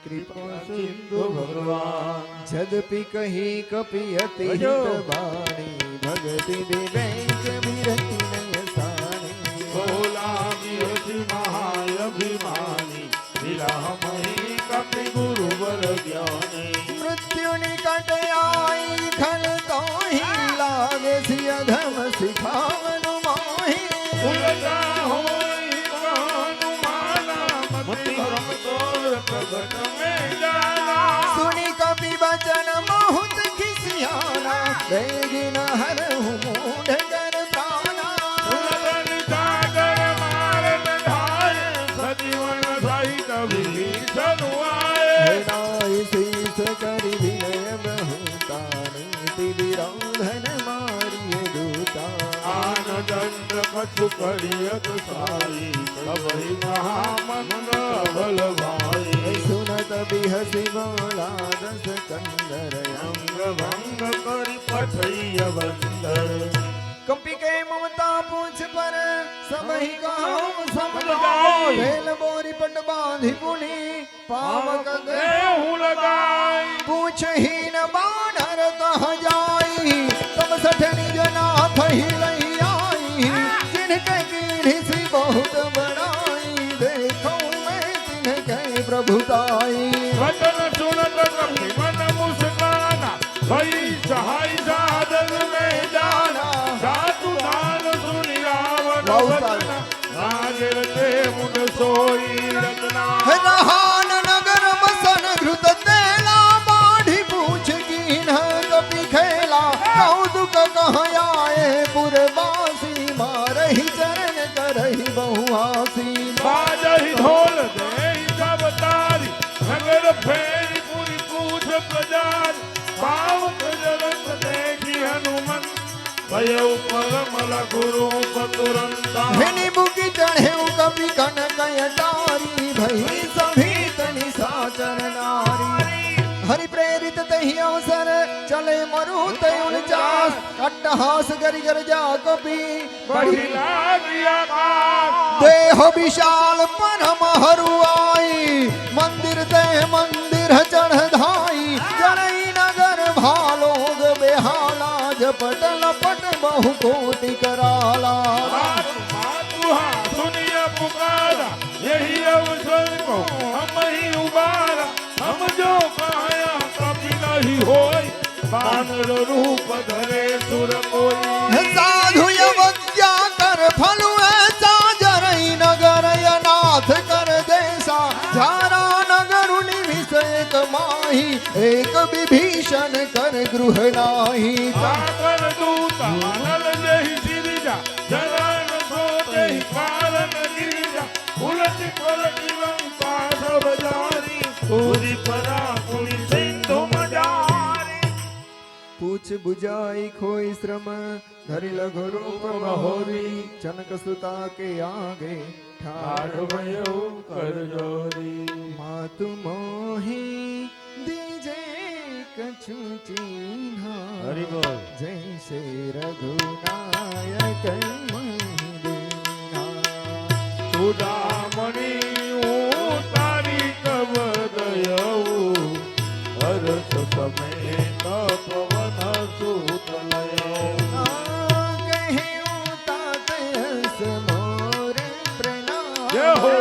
कृपा सिंधु भगवान यद्यपि कही कपि अति भजो। बाणी भगति विवेक विरति नय साणी भोला बिहति महाअभिमानी विरहमहि कपि गुरुवर ज्ञानी मृत्यु निकट आई खल तो ही लागे सिय धम सिखावनु मोहि उलटा होई कहनु माना मति भ्रम तोर प्रगट में जाना सुनि कपि वचन बहुत खिसियाना बेगी न हरहु मूढ़ कर प्राणा सुनलन सागर मारन ढाय सजीवन सहित विभीषण आए नाई शीस करि विनय बहुतानी विरोधन मारिय दूता आन दंड कछु करियत साई सबहि महामंगल बल भाई सुनत बिहसि बोला दस कंदर अंग भंग करि पठैय बंदर कंपी के ममता पूछ पर सबहि गाँव समझाए समझाए। भेल बोरी पट बांधि पुनि पावक गए देहु लगाई पूछ ही न बानर कह जाई तब सठ निज नाथ ही लई आई जिनके कीढ़ी बहुत बड़ाई देखो मैं तिनके प्रभुताई वचन सुनत कपि मन मुस्काना भई सहाय साधन में जाना साधु दान सुनि रावण बहुत वचन नागिर ते मुन सोई रचना रहान नगर बसन घृत तेला बाढ़ी पूछ कीन कपि खेला कौतुक कह आए पुरवासी मारहि चरण करहि बहुआसी बाजहि ढोल देहि सब तारी नगर फेरी पूरी पूछ प्रजारी पावक जगत देखी हनुमंत भयउ परमल गुरु तुरंता भिनि बुकी चढ़े कपि कनक अटारी भई सभी तनि साचर नारी हरि प्रेरित तहि अवसर चले मरु तय 49 अट्टहास गरि गर जा कपि बढ़ी बढ़िला दिया काश देह विशाल परम हरुआई मंदिर ते मंदिर चढ़ धाई जनई नगर भालोग बेहाला जपट लपट बहु कोटि कराला मातुहा सुनिया पुकारा यही अवसर को हम ही उबारा हम जो काया कभी नहीं होई बानर रूप धरे सुर कोई साधु अवज्ञा कर फलु ऐसा जरई नगर अनाथ कर देसा झारा नगर निविष एक माही एक विभीषण कर गृह नाही सागर दूता नल जही सिरिजा जलन सोते ही कारण गिरिजा उलट पलट लंका सब जारी पूरी परा पूरी सिंधु मजारी पूछ बुझाई खोई श्रम धरि लघु रूप बहोरी चनक सुता के आगे ठाड़ ठाड़ भयो कर जोरी मातु मोहि दीजे कछु चिन्हा हरि बोल जैसे रघुनायक महिदीना चूड़ामणि तारी कब दयऊ हरस समेत पवन सूत लयो कहे तात हस मोर प्रणाम जय हो।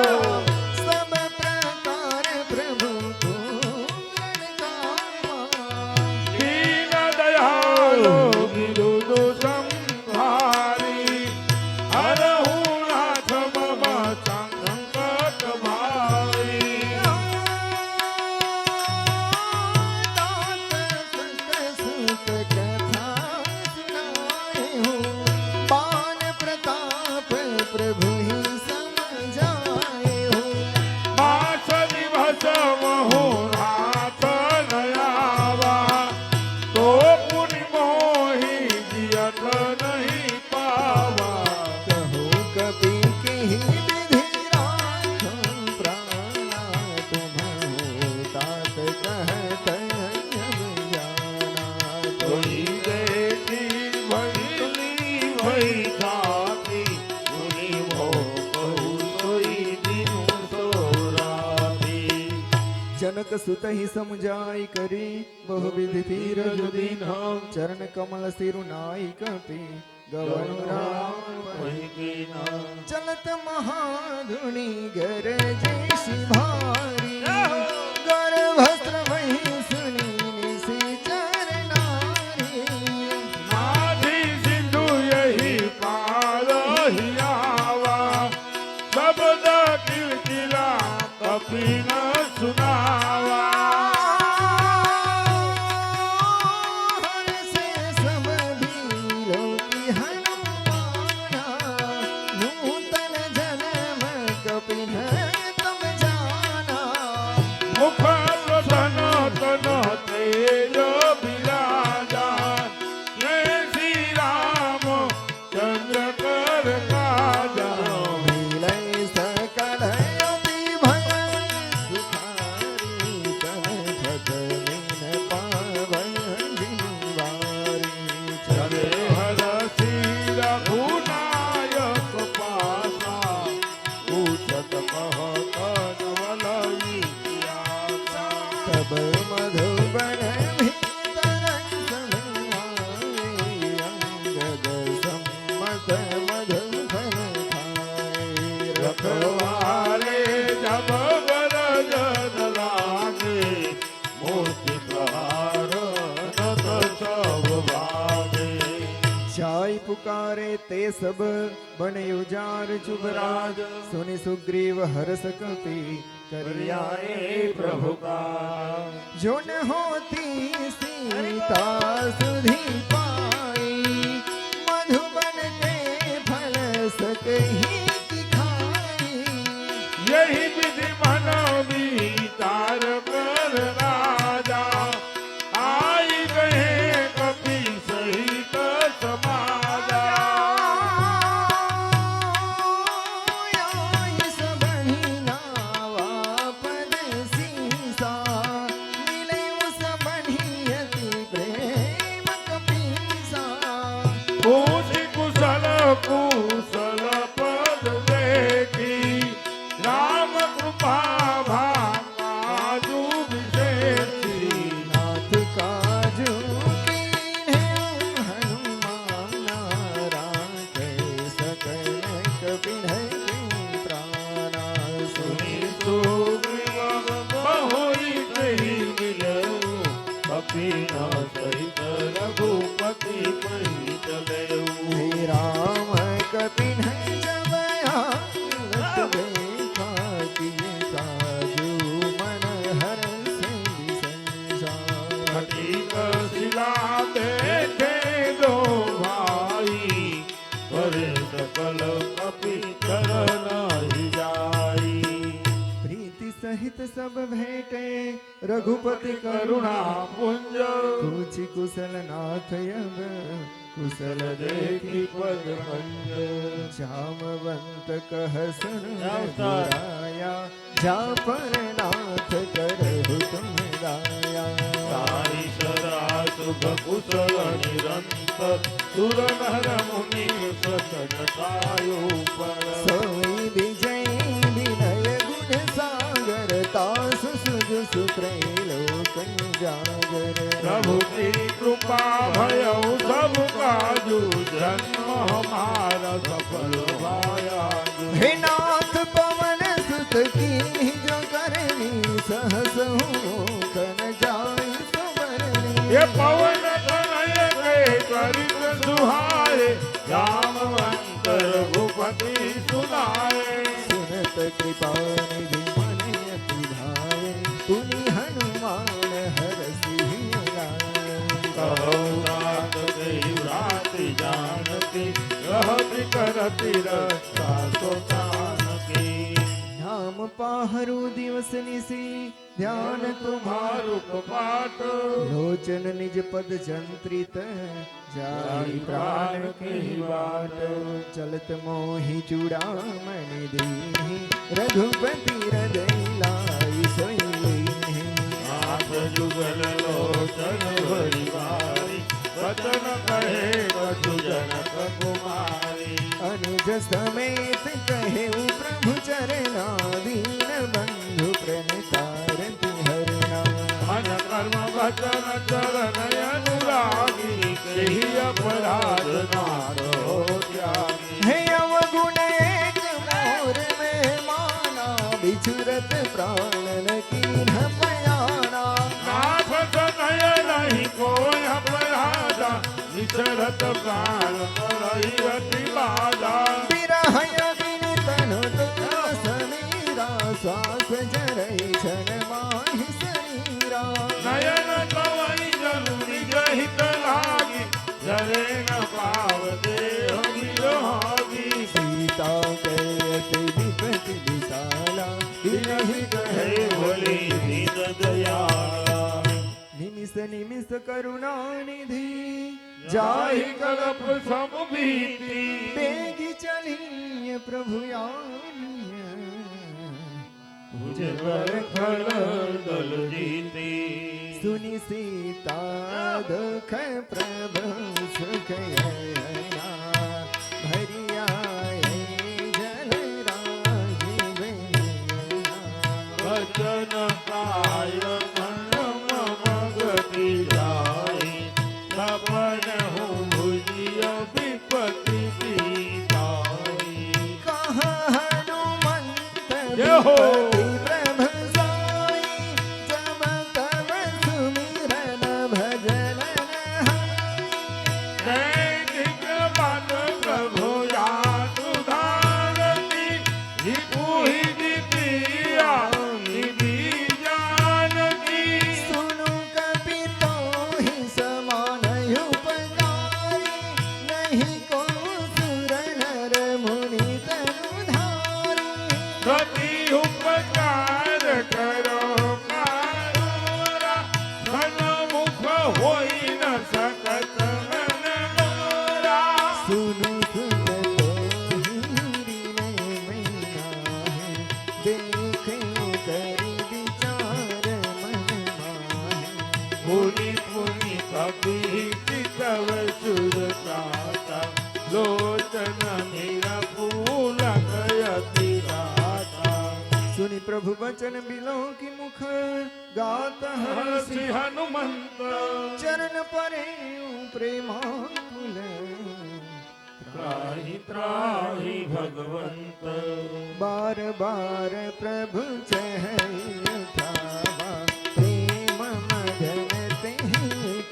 सब प्रकार प्रभु पूरण कामा दीन दयालो विरुदु संहारी हरहु नाथ बाबा संकट भारी सुत कथा सुनाए हो बान प्रताप प्रभु ही समझाए जनक सुत ही समुझाई करी बहुविधि तीरज दीन चरण कमल सिरुनाई कपि गवन राम चलत महाधुनि गरजे शिभारी गर्भस्त्र वही सुनी निशिचर नारी नाभि सिंधु यही पार ही आवा शब्द किलकिला कपि न सुनावा हर से सब भीलों की हनुमाना नूतन जन्म कपिन तब जाना मुख प्रसन्न तन तेज विराजा जय श्री राम चंद्र कर काजा मिलय सकल अति भय सुखारी तन छतमिन पावन दीवारी चले हर श्री रघुनायक पासा पूछत कहत नवलई आसा तब मधुबन भीतर समाये अंगद सम्मत मधुबन खाए रखवारे जब गरजन लागे मूर्ति प्रहार नत सब भागे जाय पुकारे ते सब बन उजार चुबराज सुनि सुग्रीव हरस कपि करियाए प्रभु का जो न होती सीता सुधी पाई मधुबन के फल सकही की खाई यही विधि मन विचार कर राजा आई गए कपि सहित समाजा आई सबहि नावा पद सीसा मिले सबहि अति प्रेम कपीसा पूछ कुशल कुशल पद देखी राम कृपा भाजू विशेषी नाथ काजू कीन्हे हनुमाना राखे सकल कपिन प्राणा सुनी सुनि सुग्रीव बहुरी कही मिलऊ कपि न सहित रघुपति पही चलऊ हे राम कपिन जब आवत देखा किए काजू मन हरस विसंसा घटिक शिला देखे दो भाई करे सकल कपि चरण ही जाई प्रीति सहित सब भेटे रघुपति करुणा करुणा पुंज पूछि कुशल नाथ अब कुशल देखी पद पंज जामवंत कह सुन नमस्कार। रघुराया जा पर नाथ करहु तुम दाया साई सदा शुभ कुशल निरंतर सुर नर मुनि सतत सायो पर सोई विजय विनय गुण सागर तास सुज सुप्रेलोक जागर प्रभु की कृपा भयउ सब काजू जन्म हमारा सफल भाया हे नाथ पवन सुत की जो करनी सहस कन जाय सुमरनी ये पवन तनय के चरित सुहाए जामवंत रघुपति सुनाए सुनत कृपा निधि मन अति भाए पुनि हनुमान हरसि लाए कहो नाथ देहि राति जानती रहति करति रक्षा सोतानकी नाम पाहरु दिवस निसी ध्यान तुम्हारो मारुक पाट लोचन निज पद जंत्रित जाई प्राण की बाट चलत मोहि चूड़ामणि दीहि रघुपति हृदय लाई सोई लीन्हि। हाथ जुगल लोचन भरी भारी वचन कहे कछु जनक कुमारी अनुज समेत कहे प्रभु चरना दीन बंधु प्रणतारति हर અચલ ચરણ અનુરાગી તેહી અપરાધ નાથો ત્યાગી હે અવગુણ એક મોર મહેમાના બિછુરત પ્રાણન કીન પયાણા નાથ તનય નહીં કોઈ અપરાધા નિસરત પ્રાણ પરઈ અતિ બાધા વિરહય વિનિતન તો સમીરા શ્વાસ જરઈ છન માહી શરીરા નયન કવઈ જરૂરી જહિત લાગી જરે ન પાવ દેહ વિરહાગી સીતા કહેતી વિપતિ વિશાલા વિરહી હે કહે ભોલી દીન દયાળા નિમિષ નિમિષ કરુણા નિધિ જાહી જાહી કલ્પ સમભીતિ બેગી ચલીય પ્રભુ આવીય મુજ પર ખળ દલ જીતી સુની સીતા દુઃખ પ્રભુ સુખ યના ભરિયા જલ રાજી વચન કાય મન મગતિ જાય સપન હું ભુજિય વિપતિ દીતાઈ કહા હનુમંત જય હો. પ્રભુ સાઈ જબ તબ સુમિરન ભજન નૈતિક બાદ પ્રભુ યાદ ધારતી વિપુહી દીપિયા નિધિ જાનકી સુनु કપિતો હિ સમાન ઉપકારી નહીં કો સુર નર મુનિ તનુ ધારી ગતિ ઉપકાર કરો મારોરા સન્મુખ હોઈ ન શકત મનોરા સુनु સુત તો હિરિને મૈના દેખ્યો કરી વિચાર મન માહે પુનિ પુનિ કપિ ચિતવ સુરતાતા લોચન મીરા ફૂલ કયતિ ગાતા સુની પ્રભુ વચન બિલો કી મુખ ગાત હરસી હરસિ હનુમંત ચરણ પરે પ્રેમાકુલ ત્રાહી ત્રાહી ભગવંત બાર બાર પ્રભુ ચહેલ થાવા પ્રેમ મગન તે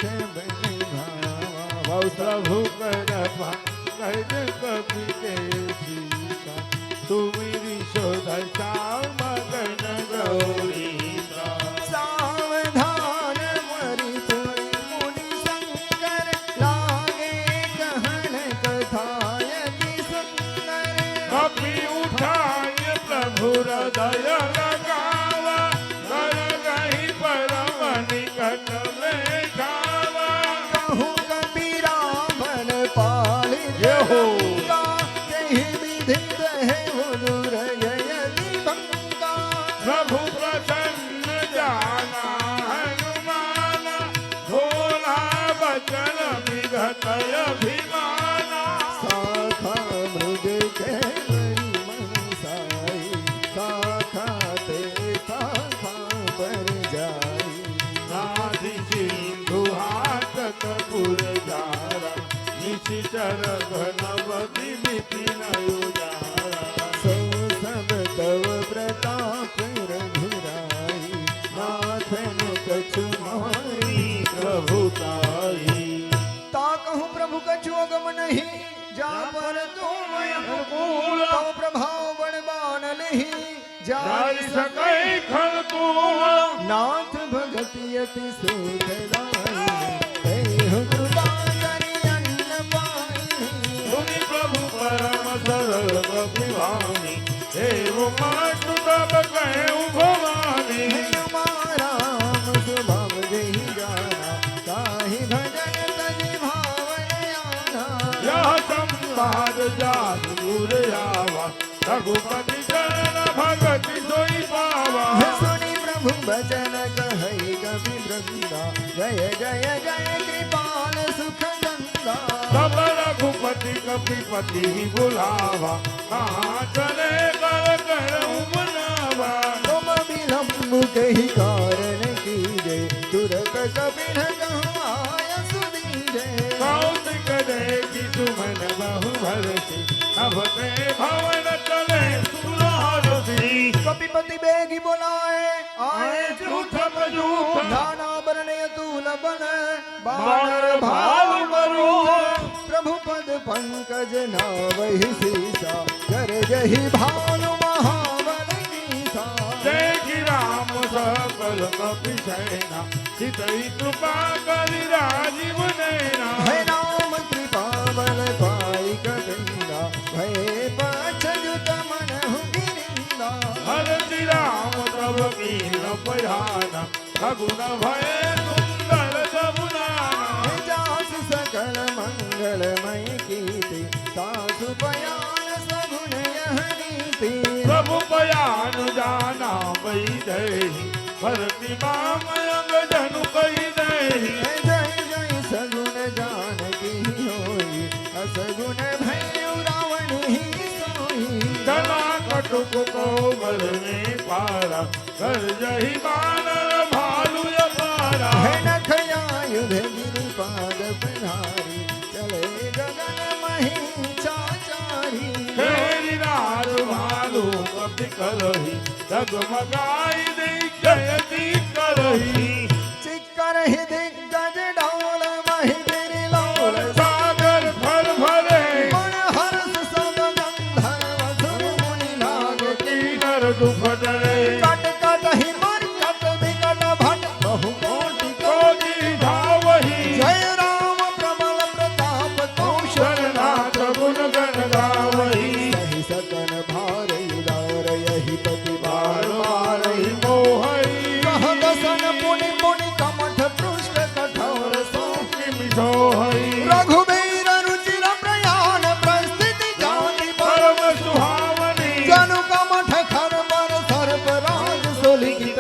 ખબર ભાવા પ્રભુ કર કર કપિ તે સીતા તુમિરી શોધ મગન ગૌરી સાવધાન મરી થોડી મુનિ શંકર લાગે કહન કથાયતિ સુંદર કપિ ઉઠાય પ્રભુ હૃદય લગાવા કર ગહી પરમ નિકટ બેઠાવા કહું કબીરા મન પાલી જય હો. કહી વિધિ રહે દુર જયતિ બંકા પ્રભુ પ્રસન્ન જાના હનુમાના ભોલા બચન વિગત અભિમાના શાખા મૃગ કેવરી મન સાઈ શાખા તે શાખા પર જાઈ નાદિ સિંધુ હાથ કપૂર જારા નિશિચર ઘનવતી બિપિન ઉજારા સૌ સબ તવ પ્રતાપ રઘુરાઈ નાથન કછુ મારી પ્રભુતાઈ તા કહું પ્રભુ કછુ અગમ નહીં જા પર તુમ અનુકૂળ તો પ્રભાવ બળબાન નહીં જાઈ જાઈ સકઈ ખલકૂળ નાથ ભગતિ અતિ સુખદાઈ હે કૃપા કરી અન્ન પાઈ મુનિ પ્રભુ પરમ સરળ કપિવાણી એવું માટું તબ કહે ભવાની રામ સ્વભાવ જઈ જાના તાહી ભજન તજી ભાવનયાના यह संवाद जात दूर आवा रघुपति चरण भगति सोई पावा સુની પ્રભુ વચન કહી કવિ વૃંદા જય જય જય કૃપાલ સુખ ગંગા सब रघुपति कपिपति ही बुलावा कहाँ चले कर मनावा तुम विलंब कही कारण कीजे तुरत कप बैठ कहूँ आय सुदीजे कौतिक देखी सुमन बहु भरसी अब ते भवन चले सुरहरसी कपिपति बेगी बोलाए आए जूठ बजूठ नाना बरने अतुल बन बानर भालु मरु प्रभु पद पंकज नावहि सीसा कर जहि भानु महाबल कीसा देखी राम सकल कपि सेना चितई कृपा करि राजीव नैना है नाम कृपा बल पाई कपिंदा भय पछजुत मन हुगिरिंदा हरति राम तब कीन पयाना सगुण भय सुंदर सबुनाना जास सकल मंगलमय कीर्ति तासु पयान सगुण यह नीति प्रभु पयान जाना वही दही भरती मामयंग जनु कही दही जय जय सगुण जानकी होई असगुण भय रावण ही सोई जना कटुक कोमल में पारा कर जही बानर भालु अपारा है नखयायुध गिरिपाद प्रधारी चले गगन मही चाचारी तेरी नार भालु कपि करही जगमगाई दे जयती करही चिक्कर ही दिग्गज डौल मही गिरि लोल सागर भर भरे मन हर्ष सब गंधर्व सुर मुनि नाग कीनर दुख डरे कट कट ही मर कट विकट भट बहु कोटि कोटि धावही जय राम प्रबल प्रताप कौशल शरणाथ गुण गण गावही सही सकन भार उदार यही पति बार बार बारही मोहई कह दसन पुनि पुनि कमठ पृष्ठ कठोर सो मिठोहई रघुबीर रुचिर प्रयाण प्रस्थिति जाति परम सुहावनी जनु कमठ खर बर सर्प राज सोलिखित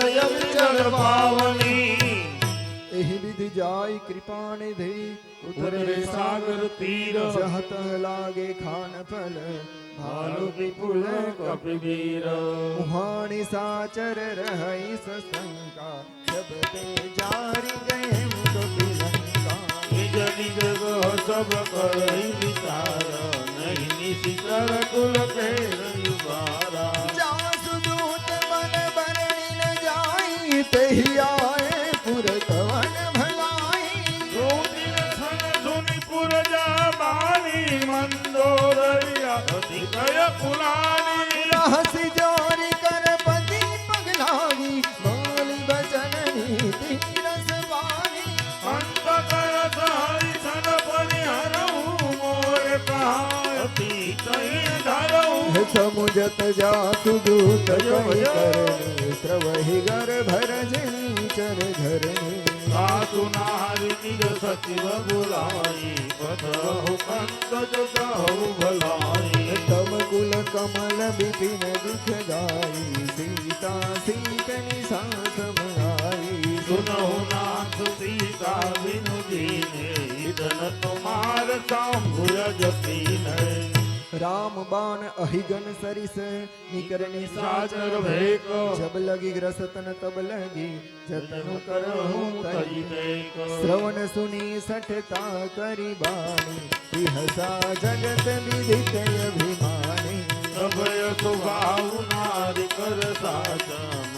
चल पावनी एहि विधि जाय कृपा निधि उतरे सागर तीर जह तह लागे खान फल भालु विपुल कपिवीर उहानि साचर रहई सशंका जब ते जारी गए कपि लंका निज निज गह सब करहि विचार नहीं निशिकर कुल के रयुबारा जासु दूत बन बरणी न जाई तेहि आए पुर कवन भलाई ज्योतिर सन सुनि पुरजा बानी मंदोदरिया अधिकय कुलानी रहसि जोरी कर पति पगलागी बोली बचन नीति रस पानी अंत करत हरि सन परिहरऊ मोर कहाती कहीं धरऊ समुझत जासु दूत कहि करनी स्रवहि गर भर जनी चर धरनी सासु नारी निज सचिव बुलाई पतहु पंकज कहु भलाई तब कुल कमल विपिन दुख गाई सीता सीतनि सासम आई सुनहु नाथ सीता बिनु दीने इतन तुम्हार सांभुय जतीने राम बाण अहिगन सरिस निकरनि साचर भेक जब लगी ग्रसतन तब लगी जतनु करहु तई तई देख श्रवण सुनी सठता करी बानी विहसा जगत विदित अभिमानी अभय सुभाव नारी कर साच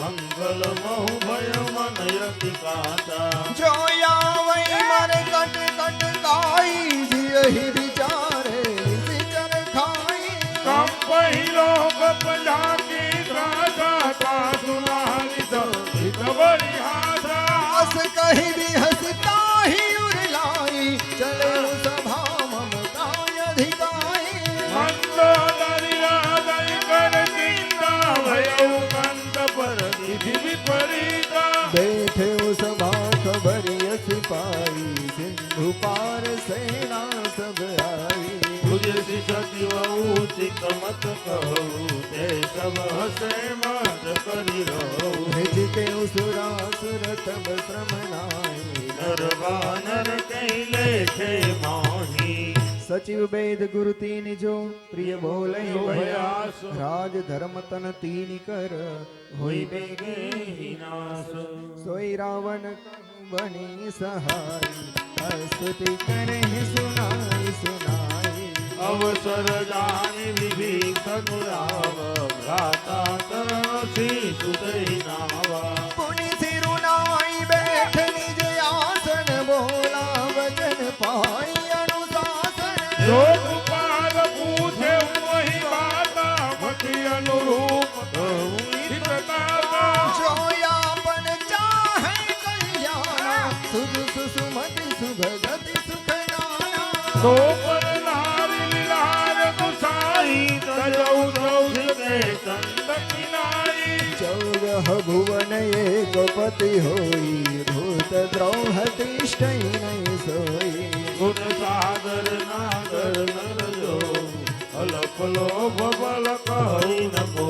मंगल महु भय मन यति काचा जो यावै मर कट कट गाई जियहि विचारे निशिचर खाई कम पहिलो कपला की त्रासा का सुनारी हित बरिहासा अस कहि भी हसता ही उरलाई चले सभा ममता अधिकाई मंदोदरी हृदय कर चिंता भयउ कंत पर निधि विपरीता बैठे सभा खबरिय सिपाही सिंधु पार सेना सब आई तुझे सचिव उचित मत कहू ते सब हसे मत करि रहू भेजते उसुरासुर तब श्रम नाई नर बानर कई लेखे माही सचिव वेद गुरु तीन जो प्रिय बोले भयास राज धर्म तन तीन कर होई बेगे हिनास सोई रावण बनी सहाय स्तुति करे सुनाई सुनाई अवसर जानि विभीषण राव भ्राता तरसी सुदय नावा पुनि सिरुनाई बैठ निज आसन बोला वचन पाई अनुशासन जो कृपाल पूछे वही बाता मति अनुरूप हितदाता जो यापन चाहे कल्याण सुध सुसुमति सुभगति सुख नाना तो पर नारी लीलार गुसाई तजौ द्रौहिते संदति नाई चौदह भुवन एक पति होई भूत द्रौहतिष्ठै नहीं सोई गुण सागर नागर नर जो अलप लोभ बल कहि न को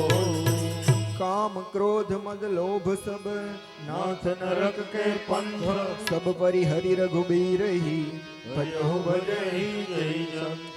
काम क्रोध मद लोभ सब नाथ नरक के पंथ सब परिहरि रघुबीर ही भजो भजहि जय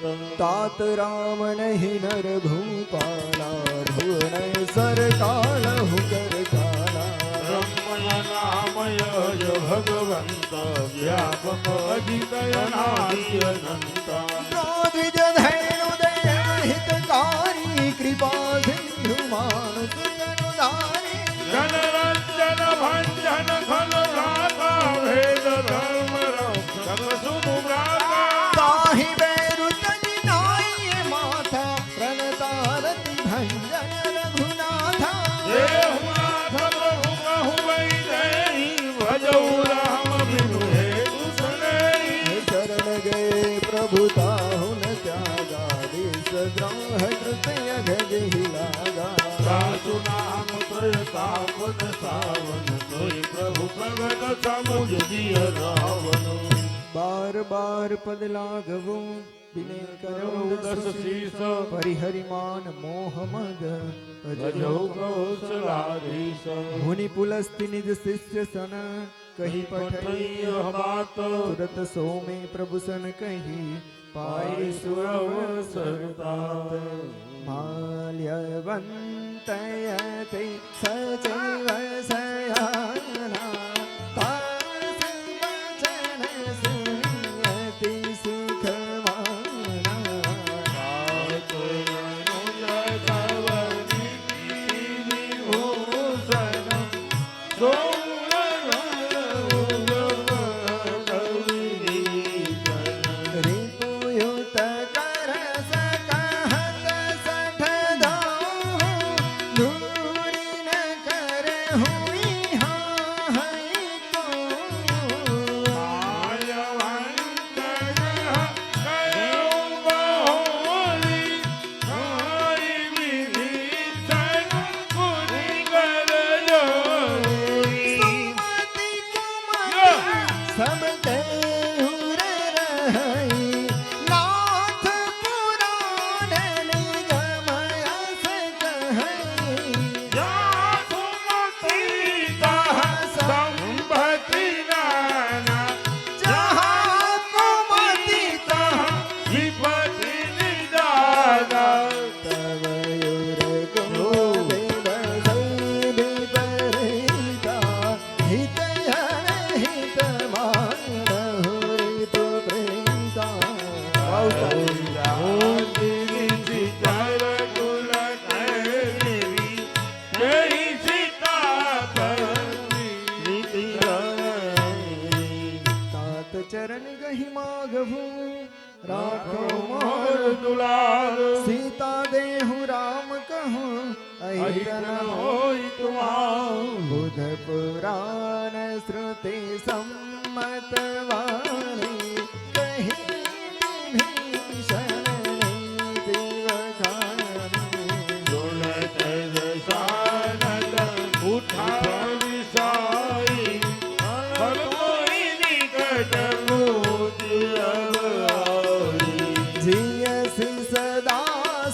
संत तात राम नहीं नर भूपाला भुवन सर कालहु कर काला ब्रह्मय नामय जो भगवंत व्यापक अजित अनादि अनंत क्रोधित धैर्य देव हितकारी कृपा सिंधु मानुष करुणारी जन रंजन भंजन खल भ्राता भेद धर्म रक्षक सुनु भ्राता ताहि बेरु तनि नाई माथा प्रणतारति भंजन रघुनाथा देहु नाथ प्रभु कहु वैदेही भजौ राम बिनु हेतु सुनेही शरण गए प्रभु ताहु न त्यागा देश द्रोह कृतय गजहि लागा सासु नाम प्रताप सावन सोई प्रभु प्रगट समुझ दिय रावण बार बार पद लागवो विनय करो दस शीस परिहरिमान मोह मद भजौ कौशलाधीश मुनि पुलस्ति निज शिष्य सन कही पठई बात तुरत सो में प्रभु सन कही पाई सुअव सरतात माल्यवन्तयते सचिव सयाना तास वचन सुनियति सुखमाना रिपुयुत कर सकहत सठ दाहु दूरी न कर हुई हाई को सुमति कुमति सब देहुर रहई नाथ पुराण निगम यस कहई संभति नाना जहाँ कुमति तहाँ विपति निदाना तव युर गोविंद सई विपरीता हित हर हित मानहु रिपु प्रीता तात चरण गहि मागभू राखो मोर दुलार सीता देहु राम कहूँ अहिरन होई तुम्हार बुध पुराण श्रुति सम्मत वाणी कही विभीषण नीति वखानी सुनत दशानन उठा विसाई फल कोई निकट भूत अवरी जियसि सदा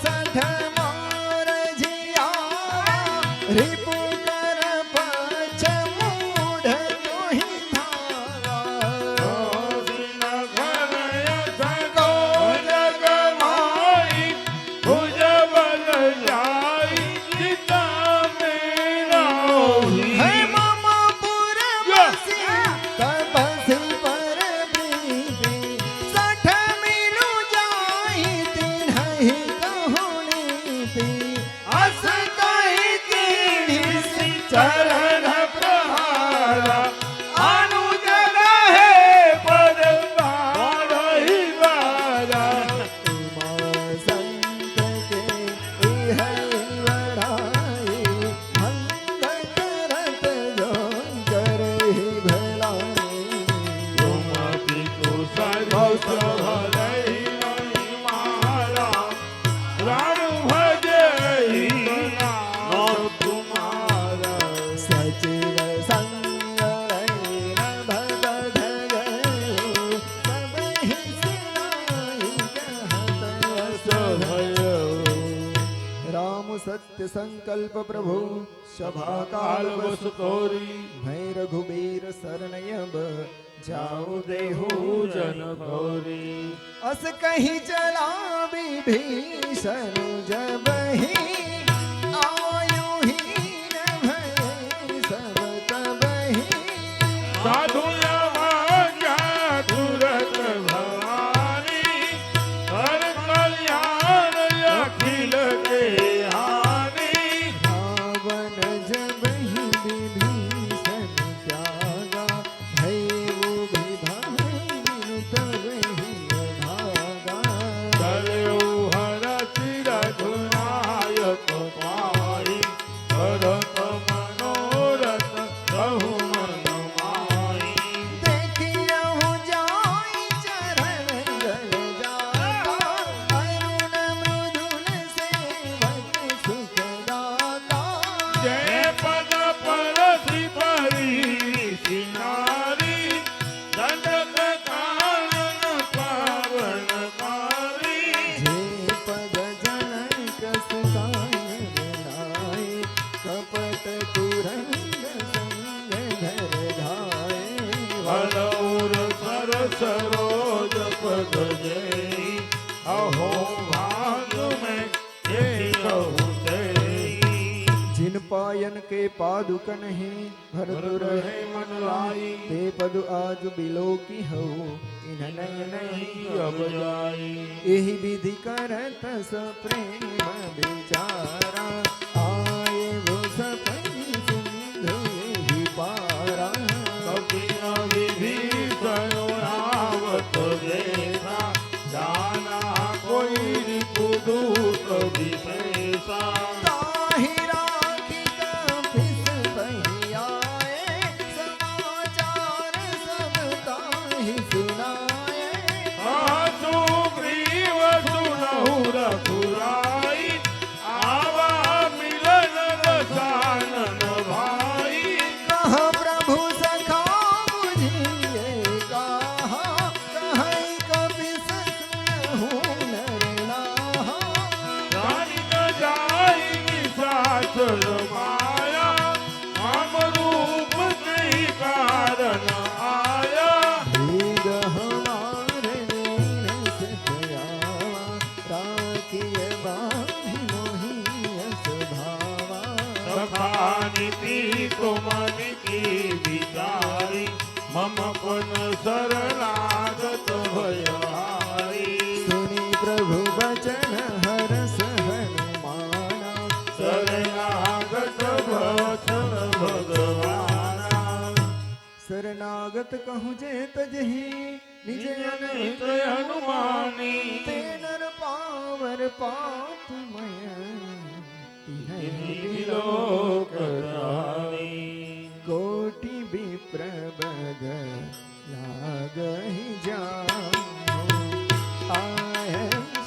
सठ मार जिया रिपु कर पछ मूढ़ तुहि धारा શરણ પ્રહારા આનું જગહે પદ પાડહી દ્વારા उमा संत के इह वड़ाई मंद करत जो करहि भलाई तुमति तो सर्व हरहि नहीं मारा प्राण भजे नाम तुम्हारा सचिव संग रैन भगत गयो सबहि सुनाई कहत भयो राम सत्य संकल्प प्रभु सभा काल काल बस तोरी भै रघुबीर शरणयब जाओ देहु जन गौरी अस कहीं चला विभीषण जब ही आयु हीन भय सब तब ही साधु यमाज्ञा तुरत भवानी हर कल्याण अखिल के हानि रावण जब ही विभीषण त्यागा भय वो विधान तब ही भागा कलयु हरति रघुनायक पाई भरत मनोरथ कहु मन माई देखियहु जाई चरण गल जाता अरुण मृदुल सेवक सुखदाता जय पद परसि परी सिनारी दंडक कानन पावनकारी जे पद जनक सुताय बनाए कपट कुरंग संग धर धाय हलौर सर सरोज पद जय अहो भाग में यही कहूँ तेरी जिन पायन के पादुकन ही भरत रहे मन लाई ते पद आज बिलो की हो इन नयन नहीं अब जाई यही विधि करत स प्रेम विचारा आए वो सपन सिंधु यही पारा कपिन विभीषण आवत देखा जाना कोई रिपुदूत विशेषा ताहि राखी कपिस बहि आए समाचार सब ताहि सुनाए सुग्रीव सुनहु रघुराई आवा मिलन रसानन भाई कह प्रभु सखा बुझिए कहा कहीं कपिस सुनहु नर नाहा जानि न जाई निशाचर माया हम रूप नहीं कारण आया वेद हमारे नीन सतयावा राखिय बाहि मोहि यस भावा सखानिति तुमन की विचारी मम पुन शरणागत भयहारी सुनि प्रभु बचन हरस हनुमाना शरणागत भचन भगवाना शरणागत कहूँ जे तजहि निज नित अनहित हनुमानी ते नर पावर पापमय तिन्हि लोक रानी कोटि विप्र बग लागहि जाऊं आय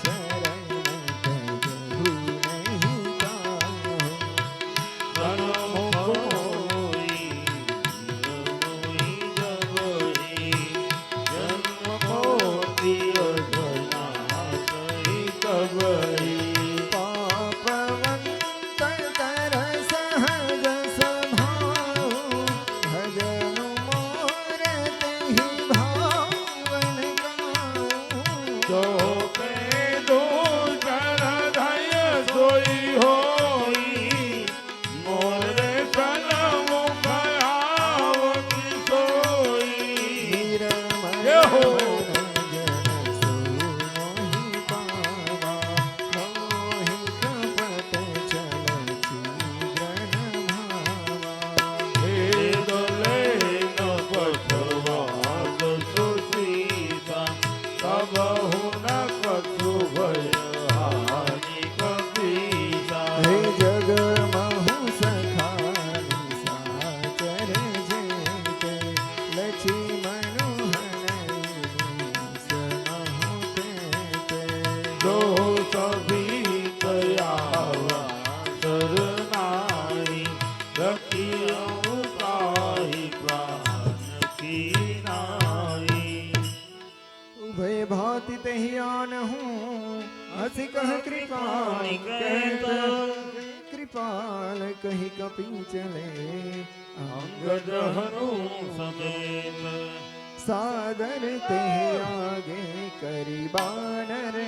शरण तजहु नहीं काहूं जन्म होई जबहि जन्म होती अजना सही कबहि पापवंत तरस रखी अवताही प्राण की नाई। उभय भांति तहियान हूँ हसी कह कृपाण कहत कृपाल कही कपि चले अंगद हनु समेत सादर ते आगे करी बानर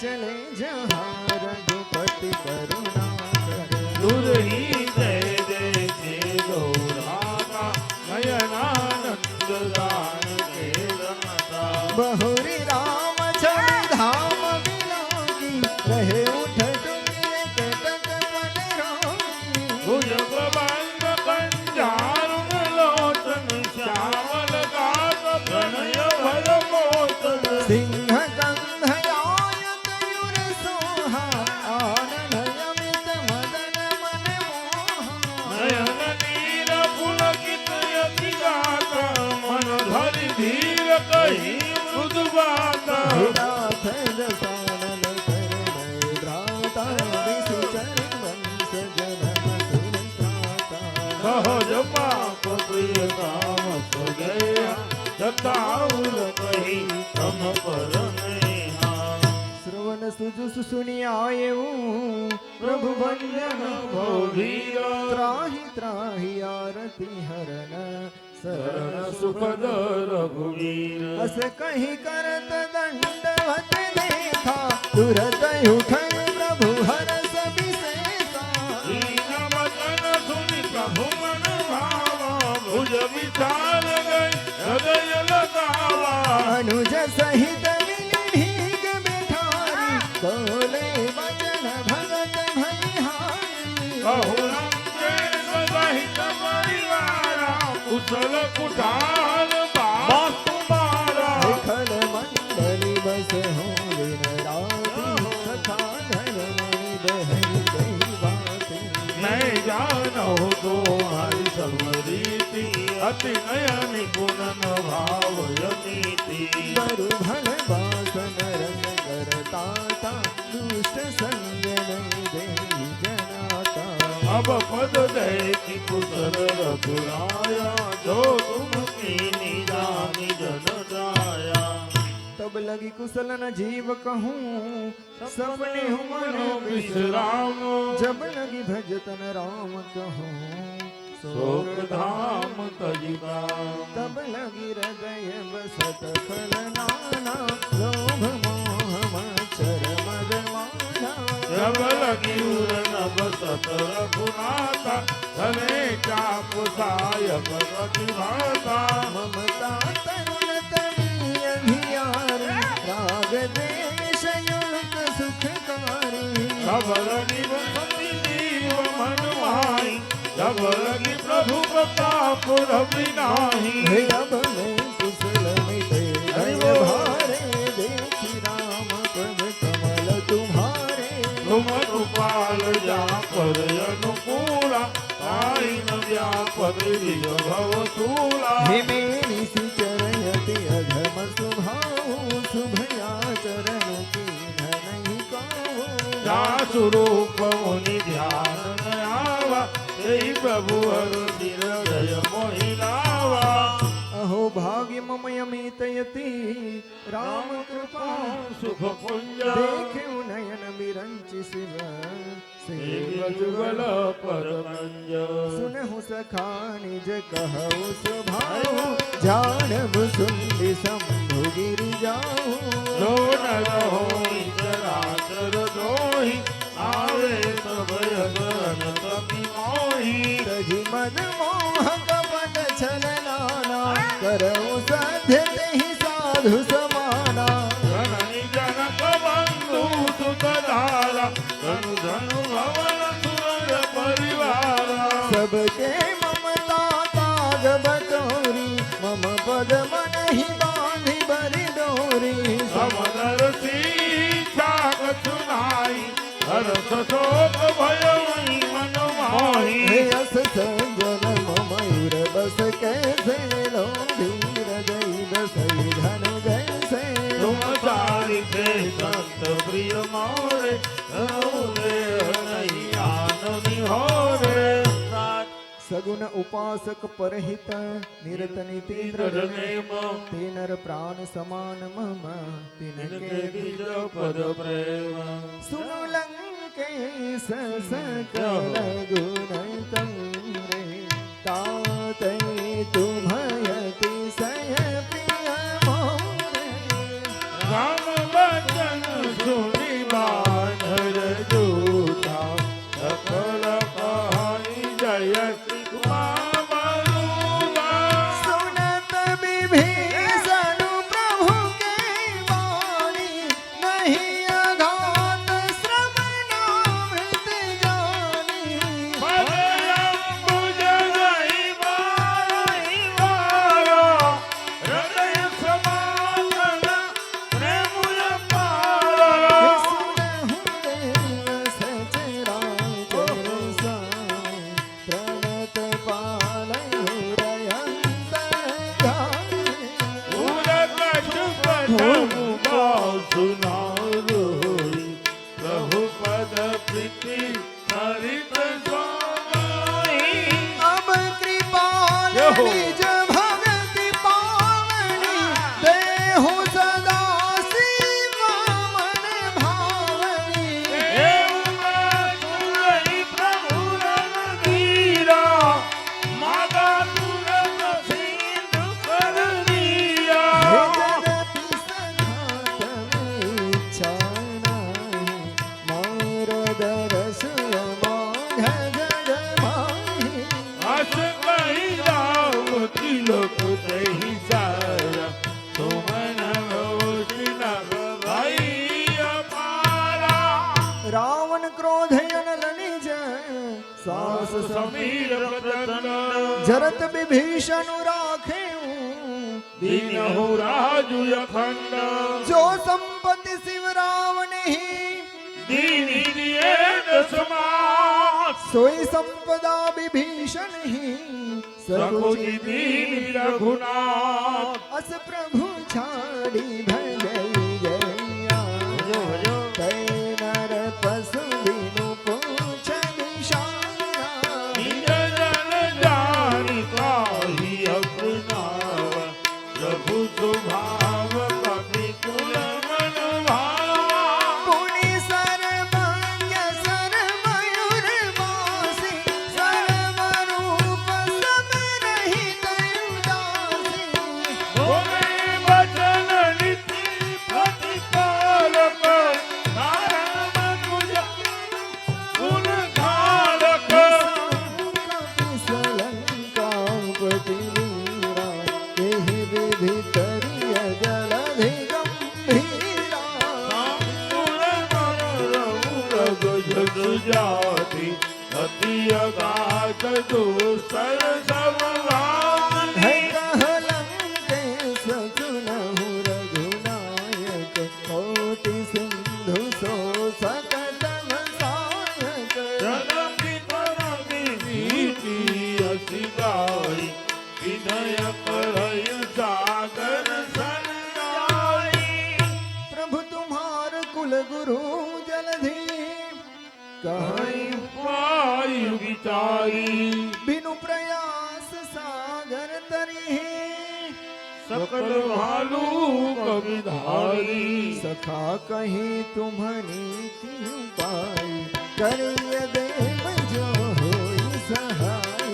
चले जहाँ रघुपति करुणा करे। दुरही जय देखे गौराता नयनानंद दान के रमता। बहुरी राम छवि धाम बिलागी रहे उठ डुंगे कटक मन रोगी। भुज प्रबंध कंजारुण लोचन श्यामल गात प्रणय भर मोचन। सिंह कंध आयत युर सोहा आनन यमित मदन मन मोहा। नयन नीर पुलकित यति गात मन धरि धीर कही मृदु बात। विराट रसानन कर भ्राता विसुचर वंश जनम सुरताता। सहज पाप प्रिय काम सो गया जताउर कही तम पर नेहा। श्रवण सुजु सुनि आयऊ प्रभु भंजन भोधीर त्राहि त्राहि आरती हरन शरण शरण सुखद रघुवीर। अस कही करत दंडवत देखा तुरत उठ प्रभु हरस विशेषा। दीन वचन सुनि प्रभु मन भावा भुज विशाल गई हृदय लगावा। अनुज सहित मिली भीग बिठारी बोले वचन भगत भैहारी। बहुरंग सहित परिवारा कुशल कुठार बास तुम्हारा। खल मंडली बस हो दिन राती सखा धन मणि बहन गई बाती। मैं जानो तुम्हारी सब रीति अति नयन गुणन भाव यमीति। बरु भल बासन रंग करता था दुष्ट संग नहीं देहि जनाता। अब पद दे की कुशल रघुराया जो तुम कीनी जानी जन जाया। तब लगी कुशल न जीव कहूँ सपने हूँ मनो विश्राम जब लगी भजतन राम कहूँ शोक धाम तजिका। तब लगी हृदय बसत खल नाना लोभ मोह मच्छर मद माना। जब लगी उर नभ सत रघुनाथा धने चाप सायक प्रतिभाता। ममता तरुण तरी अधियार राग देश युक्त सुखकारी। खबर निवसति जीव मन माही जब लगी प्रभु प्रताप रवि नाही। हे अब मैं कुशल मिटे धन भारे देखी राम पद कमल तुम्हारे। तुम कृपाल जा पर अनुकूला आई न व्यापद विज भव सूला। हे मेरी सी चरयति अधम सुभाऊ शुभया चरण की नहीं काऊ। जा स्वरूप मुनि ध्यान न आवा यही प्रभु हर हृदय मोहि लावा। अहो भाग्य मम यमित यति राम कृपा सुख पुंज देखे नयन बिरंचि शिव सेव जुगल पर मंज। सुनहु सखा निज कहु स्वभाव जानबु सुंदि शंभु गिरि जाऊ। जो न रहो चराचर दोहि आवे सब यगन तपि मोहि। तजि मद मोह कपट छल नाना करऊ साध्य तेहि साधु समाना। जननि जनक बंधु सुत धारा धनु धनु भवन सुर परिवारा। सबके ममता ताग बटोरी मम पद मन ही बांधि बरि डोरी। समदर सीछा कछुनाई हरस शोक भय वही मन माही। हे अस संजन मयूर बस कैसे लो धीर दई दसई धन जैसे। तुम चारिथे संत प्रिय मोरे नहीं आन निहोरे। સગુન ઉપાસક પરહિત નિરત નીતિન્દ્ર તે નર પ્રાણ સમાન મમ તિનકે પદ પ્રેમ સુન લંકેશ સકલ ગુણ તમરે તાતે તુમયતિ સય પ્રિય મોરે રામ વચન સુની બાનર દૂતા સકલ કહાની જય સુનત વિભીષણ પ્રભુ કે વાણી નહીં અઘાત શ્રવણામૃત જાની સુનહુ દેવ સચરાચર સાઈ પ્રણત પાલયુરયંતર ગાય પ્રભુ પદ પ્રીતિ હરિત સ્વામી અબ કૃપાલ નિજ ભગતિ પાવની દેહુ સદા શિવ મન ભાવની જગતિ સખા તમે ઈચ્છા નહીં મોર દરસ મોઘ જગમાહી રાવણ ક્રોધ અનલની જ સાસ સમીર પ્રચંડ જરત વિભીષણ રાખે દીનહુ રાજુ અખંડ જો સંપત્તિ શિવ રાવણ હી દીની દિયે દસમા સોઈ સંપદા વિભીષણ હી સકુચી સકુચિ દીની રઘુનાથ અસ પ્રભુ છાડી ભજઈ જયા તૈ નર પશુ વિનુ પૂછ નિશાના નિજ જન જાની કાહી અપનાવ પ્રભુ સુભાવ કપિ કુલ મન ભાવ પુનિ સર્વજ્ઞ સર્વયુર વાસી સર્વરૂપ સમરહિત ઉદાસી ભોગે વચન નીતિ પ્રતિપાલક નારાયણ તુજ ગુણ ધારક કપિસલંકાપતિ વીરા દેહી વિધિ તરિય જલધિ ગંભીરા જાતિ અતિ અગાધ દુસર સવવાન હે કહલંકેશ સુનહુ રઘુનાયક કોટિ સિંધુ શોષક તમ સાયક જનકી તરંગી નીતિ અસી ગાઈ વિનય કરય સાગર સનયાઈ પ્રભુ તુમ્હાર કુલ ગુરુ જલધિ કહી પાઈ વિચારી બિनु પ્રયાસ સાગર તરી સકલ ભાલુ કવિધારી સખા કહી તુમની કી પાઈ કરીય દેવ જો હોઈ સહાય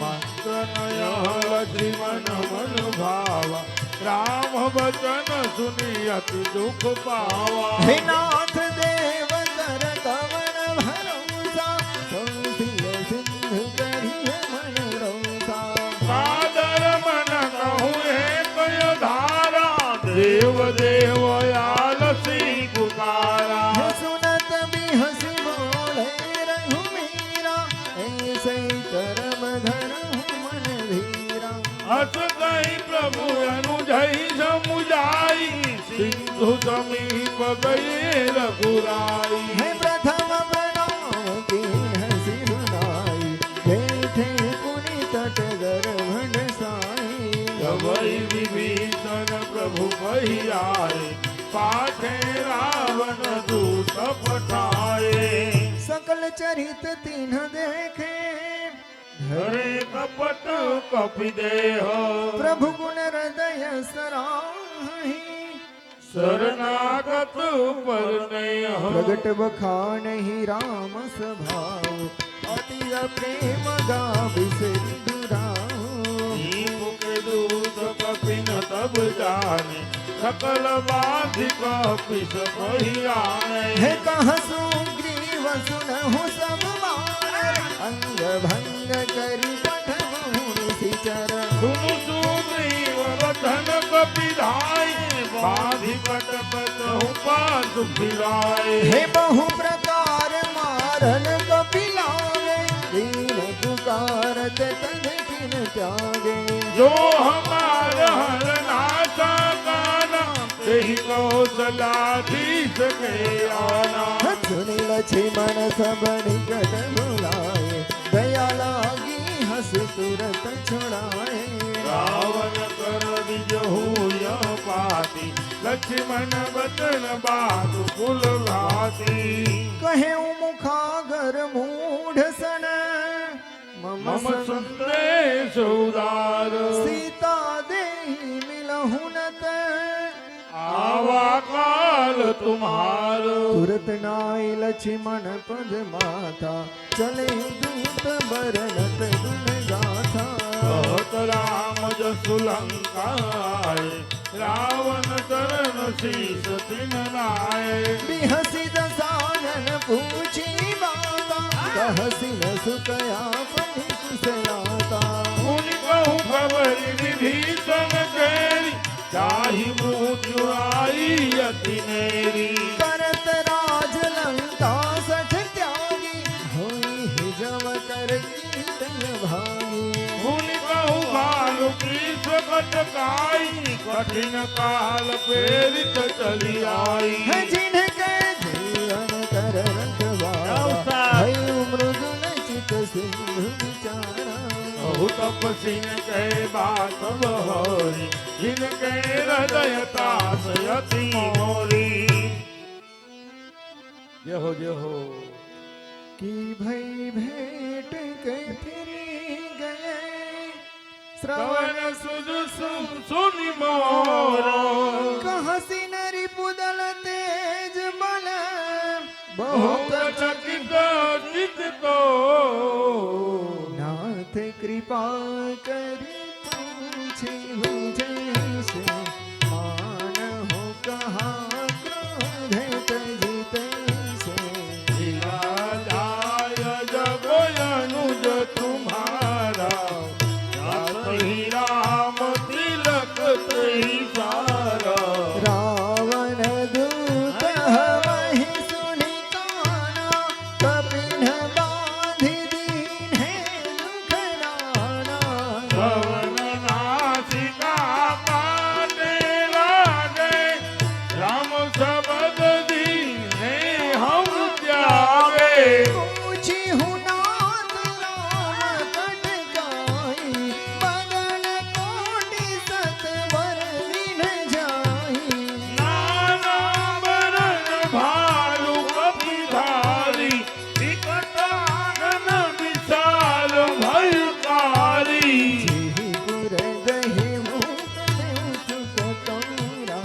માત્ર નય લક્ષ્મણ મન ભાવા રામ વચન સુની અતિ દુઃખ પાવા હે નાથ દેવ તર કવન ભરોસા સૌથી સિંધુ કરીય મન રોસા સાદર મન કહું હે કય ધારા દેવ દેવ આલસી પુકારા હે સુનત બિહસી બોલે રઘુવીરા ऐसे करम धरहु मन धीरा અસ કઈ પ્રભુ અનુજય સમુજાઈ સિંધુ સમીપ ગયે રઘુરાઈ है प्रथम प्रणाम की हसी रुनाई बैठे पुनि तट गर्भण साई જવઈ વિભીષણ પ્રભુ કહી આય પાછે રાવણ દૂત પઠાય सकल चरित तिन्ह देखे ઘરે कपट कपि देह प्रभु गुण हृदय सराहि शरणागत पर नेह प्रगट बखान ही राम स्वभाव अति प्रेम गाभि सिंधुराव दीप के दूत कपिन तब जाने सकल बाधिक पिस बहियाने है कह सुग्रीव सुनहु सब बार अंग भंग करि पठमु सिचर सुनु सुग्रीव वदन कपि धाय बाधिकट पतहु पास फिराए हे बहु प्रकार मारन कपिलावे दीन पुकारत तद किन त्यागे जो हमार हरनाशा काना तेहि कौशलाधीश के आना सुनि लक्ष्मण सब निकट बुलाए दया लागी हस तुरत छुड़ाए रावण कर दिजहु यह पाती लक्ष्मण बचन बात कुल घाती कहे मुखागर मूढ़ सन मम मम संदेश उदार सीता देहि मिलहु नत आवा काल तुम्हार तुरत नाई लक्ष्मण पद माथा चले दूत बरनत गुण गाथा कहत राम जसु लंकाए रावण चरण शीस तिन नाय बिहसी दसानन पूछी बाता कहसी न सुकया पनि कुशलाता मुनि कहु खबर विभीषण केरी चाहि मुचुराई अति नेरी करत राज लंका सठ त्यागी होई ही जव कर कीर्तन भागी मुनि कहु भालु कृष्ण कटकाई कठिन काल प्रेरित चली आई है जिनके जीवन कर रखवारा है मृदुल चित सिंधु विचारा बहु तपसिन कहे बात बहोरी जिनके हृदय तास अति मोरी जय हो कि भई भेंट के फिरी गए श्रवण श्रवण सुध सुनि मोरो कहसी नरी पुदल तेज बल बहुत बहुत चकित चित तो नाथ कृपा करी पूछे जैसे मान हो कहा क्रोध तजित से जिला जाय जग अनुज तुम्हारा जात ही राम तिलक तही सारा रावण दूत वही सुनि काना कपिन बाधि दीन है दुख नाना श्रवण नासिका काटे लागे राम शब्द दीने हम त्यागे पूछी हूँ नाथ राम कट जाई बदन कोटि सतवर दिन जाई नाना बरन भालु कपिधारी विकटानन विशाल भयकारी जेहि पुर दहि मुख सुत तोरा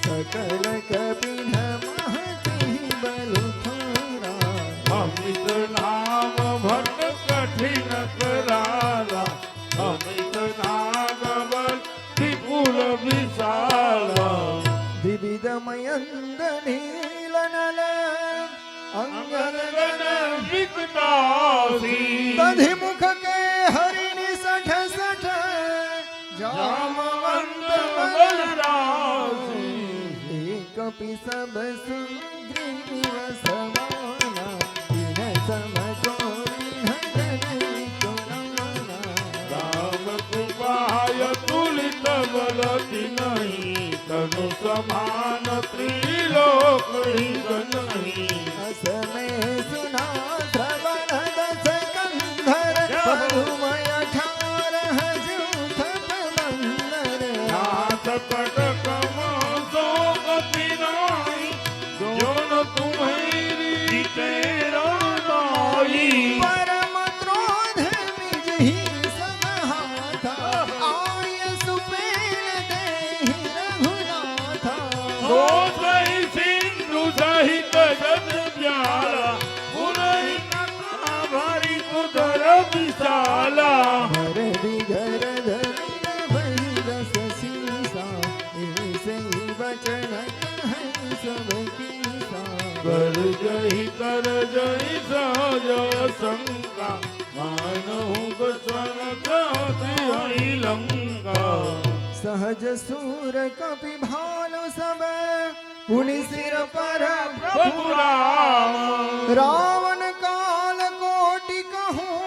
सकल कपिन महति बलु थोरा अमित नाम भट कठिन कराला अमित नाम बल विपुल विशाला विविध मयंद नीलनल अंगद गण विकटासी तधि मुख के हरिणि सठ सठ जामवंत जामवंत बलरासी एक कपि सब सुग्रीव समाना दिन सम कोरि हरनि कोराना राम कृपाय तुलित बलति नहीं तनु समान त्रिलोक नहीं अस में सुना श्रवण दस कंधर परुमय ठारह जूथ बंदर नाथ कटक सो कपि नाई जो न तुम्हेरी तेरा नाई परम क्रोध निज ही सब विशाला भर दिगर धरिन भई रस सीसा ऐसे ही वचन कहै सब कीसा कर जही सहज शंका मानहु बसन चाहती लंका सहज सूर कपि भालो सब पुनि सिर पर प्रभु राम रावण काल कोटि कहूँ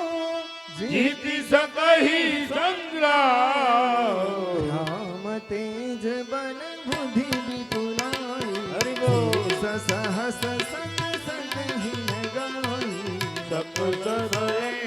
जीति सकहि संग्राम राम तेज बल बुद्धि विपुलाई हरि बोल सहस सत सतहि न गाई सकल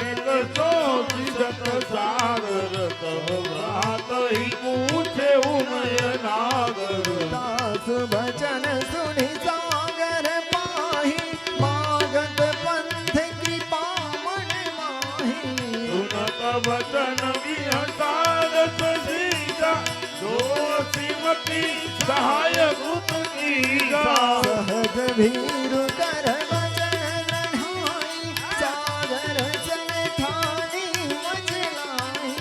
एक सोचि जत सागर तब भ्रात ही पूछे उमय नागर दास बचन सुनि सागर पाहि मागत पंथ कृपा मन माहि सुनत वचन विहसार सीता दोषीमती सहाय गुत कीजा सहज भीरु कर वचन ग्रहाई सागर सन ठानी मचलाई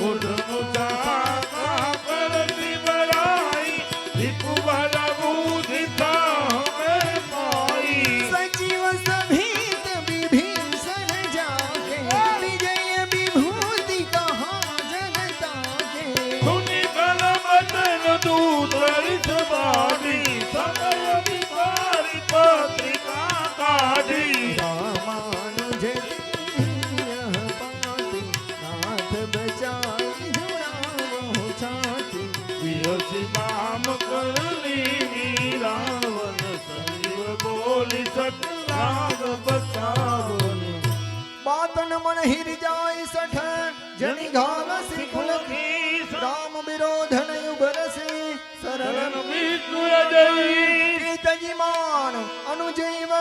उधनु जाता करती बड़ाई रिपु बल बुद्धि हमें पाई सचिव सभीत विभीषण जाके विजय विभूति कहा जनता के सुनि कल बचन दूत रित बारी समय विकारी पत्रिका काढ़ी रामानुज यह पाती नाथ बचाई जुड़ावो छाती पियसि माम करली रावण संजीव बोली सतलाग बचावनी बातन मन हिर जाय सठ जनि घाल सिकुल राम विरोधन युबरसे सरल विष्णु जई कीर्तजिमान अनुजैव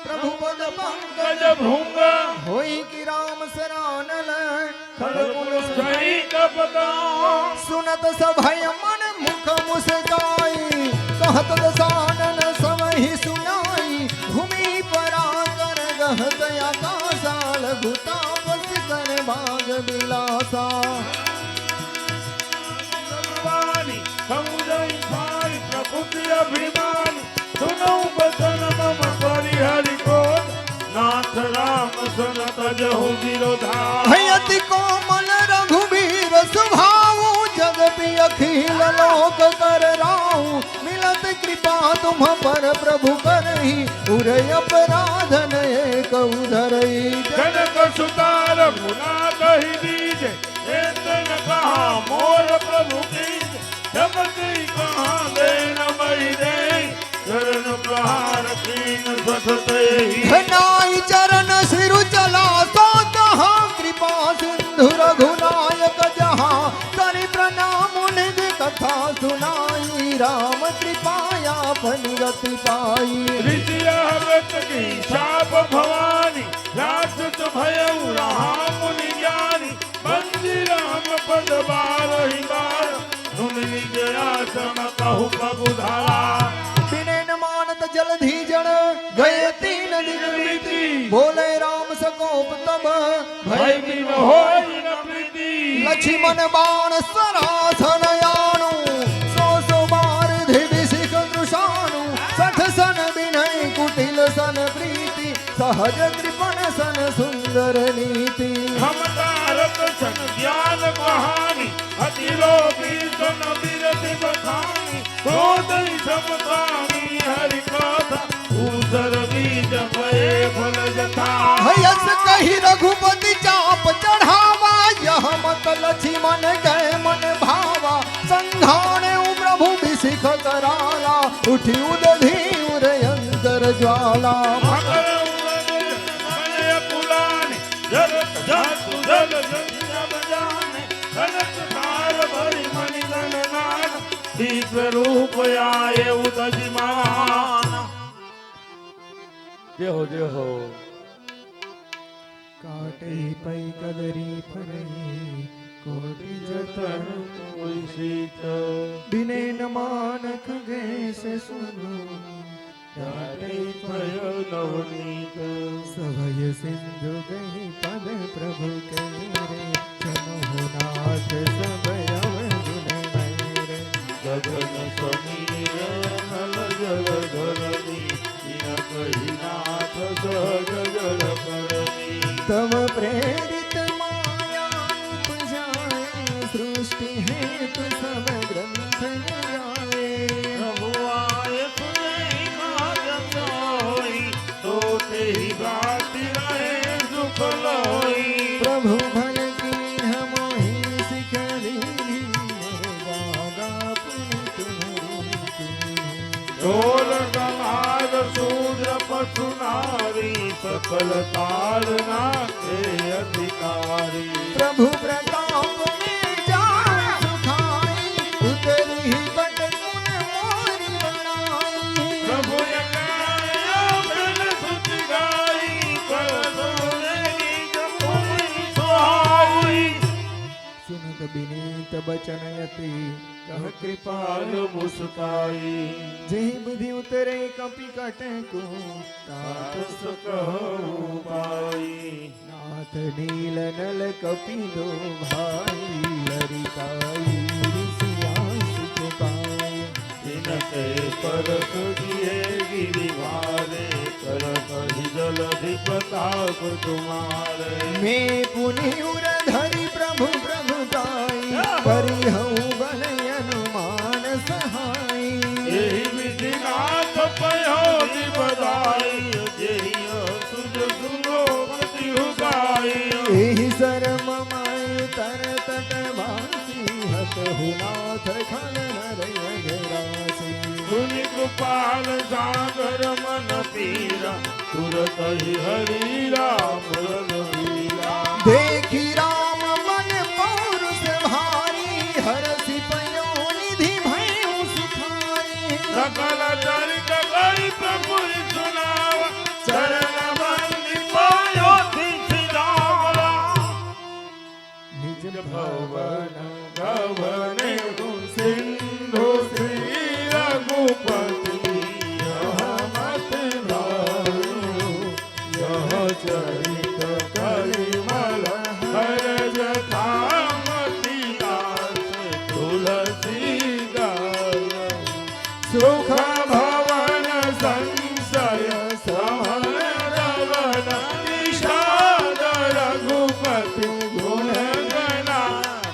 प्रभु पद पंकज गज भृंग होई कि राम सरानल खड़कुल जई कपदा सुनत सभय मन मुख मुस्काई कहत दसानन समहि सुनाई भूमि परा कर गहत आकाशाल भूतापस कर भाग विलासा वाणी समुदय भाई प्रकृति अभिमानी सुनौ बचन मम परिहरि कोट नाथ राम सनत जहु विरोधा हयति कोमल रघुबीर सुभाऊ जगति अखिल लोक कर राहु मिलत कृपा तुम पर प्रभु करहि उरय अपराधन एक उधरई जनक सुतार गुना कहि दीजे एतन कहा मोर प्रभु कीजे जबकि कहा देन मई दे चरण प्रहार कीन सतते ही घनाई चरण सिरु चला सो तहाँ कृपा सिंधु रघुनायक जहाँ करि प्रणाम निज कथा सुनाई राम कृपाया फलगति पाई ऋषिया व्रत की शाप भवानी राक्षस भयउ रहा मुनि ज्ञानी बंदी राम पद बारहि बार सुन निज आसन कहु प्रभु धारा बिने न मानत जलधि जड़ गए 3 दिन बीती बोले राम सकोप तब भय बिन होई न प्रीति लक्ष्मण बाण सरासन यानु सो बार धिवि सिख कृशानु सठ सन बिनय कुटिल सन प्रीति सहज कृपण सन सुंदर नीति हमतारक सन ज्ञान कहानी अति लोभी सन विरति बखानी क्रोधि समकामी हरि कथा ऊसर बीज भये फल जथा हयस कही रघुपति चाप चढ़ावा यह मत लक्ष्मण गए मन भावा संघाने प्रभु विशिख कराला उठी उदधि उरयंतर ज्वाला मकर उदय मनय पुलाने जरत जातु जल जंजा बजाने कनक तार भरि मणि गणनान दिव्य रूप आए उदजिमान जय हो काटे पै कदरी फरई कोटि जतन कोई सीत बिने न मान खगे से सुनो ત્યારે થયો નવનીત સભય સિંધુ ગઈ પદ પ્રભુ કે રે જમોનાથ સભય અવગુણ ગગન સમીર નલ જલ ધરની વિના કહી નાથ સહજ જળ કરની તવ પ્રેરિત માયા ઉપજાય સૃષ્ટિ હેતુ સબ ગ્રંથ ગાય પ્રભુ આય તુને કાજમ હોઈ તો તેરી ગાતી રહે સુખ લોઈ પ્રભુ ભલ કી હમોહી શિખરી ગાગા પુનિ તુમરી ઢોલ કમાર શૂદ્ર પશુનારી સકલ તારના કે અધિકારી પ્રભુ પ્રતાપ में जान सुखाई उतरी बट गुण मोरी बनाई પ્રભુ યજ્ઞ સુત ગાઈ પરસોનેરી જપુની સોહાઈ सुनत बिनीत बचन यति कह कृपाल પાલ મુસ્કાઈ जे बुद्धि उतरे कपि कटे को તાપસ કહું પાઈ नाथ नील नल कपि दो भाई लरिकाई ऋषियास के पाए जिनके परस दिए गिरि भारे कर कही जलधि प्रताप तुम्हारे मैं पुनि उर धरि प्रभु प्रभुताई परिहऊ बल अनुमान सहाय यही विधि नाथ पयोधि बधाई जेहि सुज सुनो पति हुगाई एहि शरम माय तर तट भासी हत हुनाथ खन नरय गरासी मुनि कृपाल सागर मन पीरा तुरत ही हरि राम रघुवीरा देखी राम मन पौरुष भारी हरसि पयो निधि भयउ सुखारी सकल चरित गई प्रभु सुनाव चरण बंदी पायो सिधावा निज भवन गवने सिंधु श्री रघुपति यह मत धारो यह चरित कलिमल हर जथामति दास तुलसी दास सुख भवन संशय समरवन निषाद रघुपति गुण गणा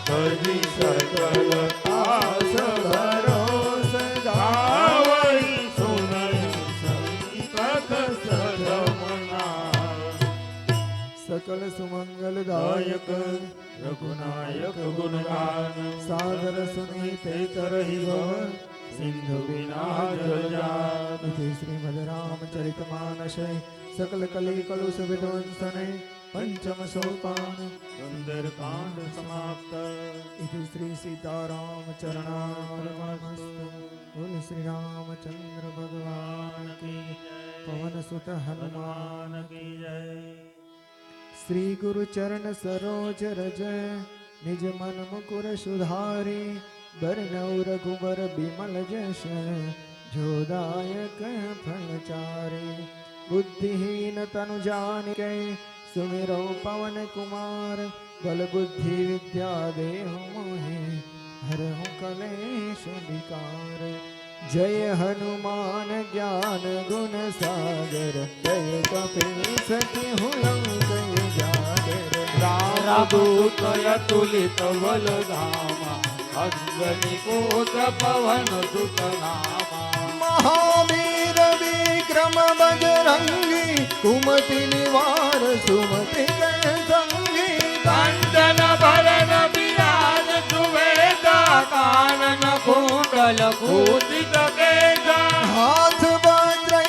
कवि सकल आस भरोस गावई सुनई संतत सदमना सकल सुमंगल दायक रघुनायक गुणगान सादर सुनीते तरहि भव सिंधु बिना जल इति श्रीमद् रामचरित मानस सकल कली कलुष विध्वंसन पंचम सोपान सुंदर कांड समाप्त इति श्री सीताराम चरणामस्तु बोल श्री रामचंद्र भगवान की पवन सुत हनुमान की जय श्री गुरु चरण सरोज रज निज मन मुकुर सुधारी बरनौ रघुबर बिमल जस जोदायक फलचारी बुद्धिहीन तनु जानिके सुमिरो पवन कुमार बल बुद्धि विद्या देहु मोहि हरहु कलेश विकार जय हनुमान ज्ञान गुण सागर जय कपीस तिहु लंक जागर रामदूत अतुलित बल धामा अग्नि कोट पवन सुत नामा महावीर विक्रम बजरंगी कुमति निवार सुमति के संगी कंचन भरण विराज सुवेदा कानन कुंडल कुंचित केसा हाथ वज्र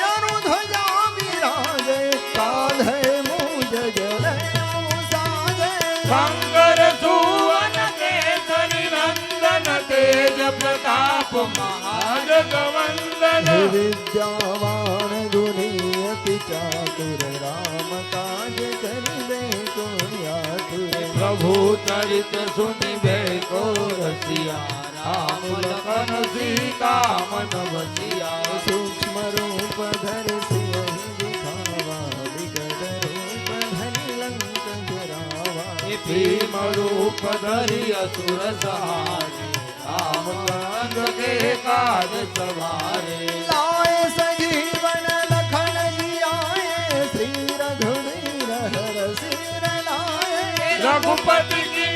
ध्वजा विराजे कांधे मूज जनेऊ साजे शंकर सुवन केसरी नंदन तेज प्रताप महाजगवंदन विद्यावान गुणी अति चातुर राम काज करिबे को आतुर प्रभु चरित सुनिबे को रसिया રામ લખન સીતા મન વસિયા સૂક્ષ્મ રૂપ ધર સિંહ દિખાવા વિકટ રૂપ ધરી લંક જરાવા ભીમ રૂપ ધરી અસુર સહારે રામ કંદ કે કાજ સવારે લાય સજીવન લખન જીઆએ શ્રી રઘુવીર હર સિર લાય रघुपति की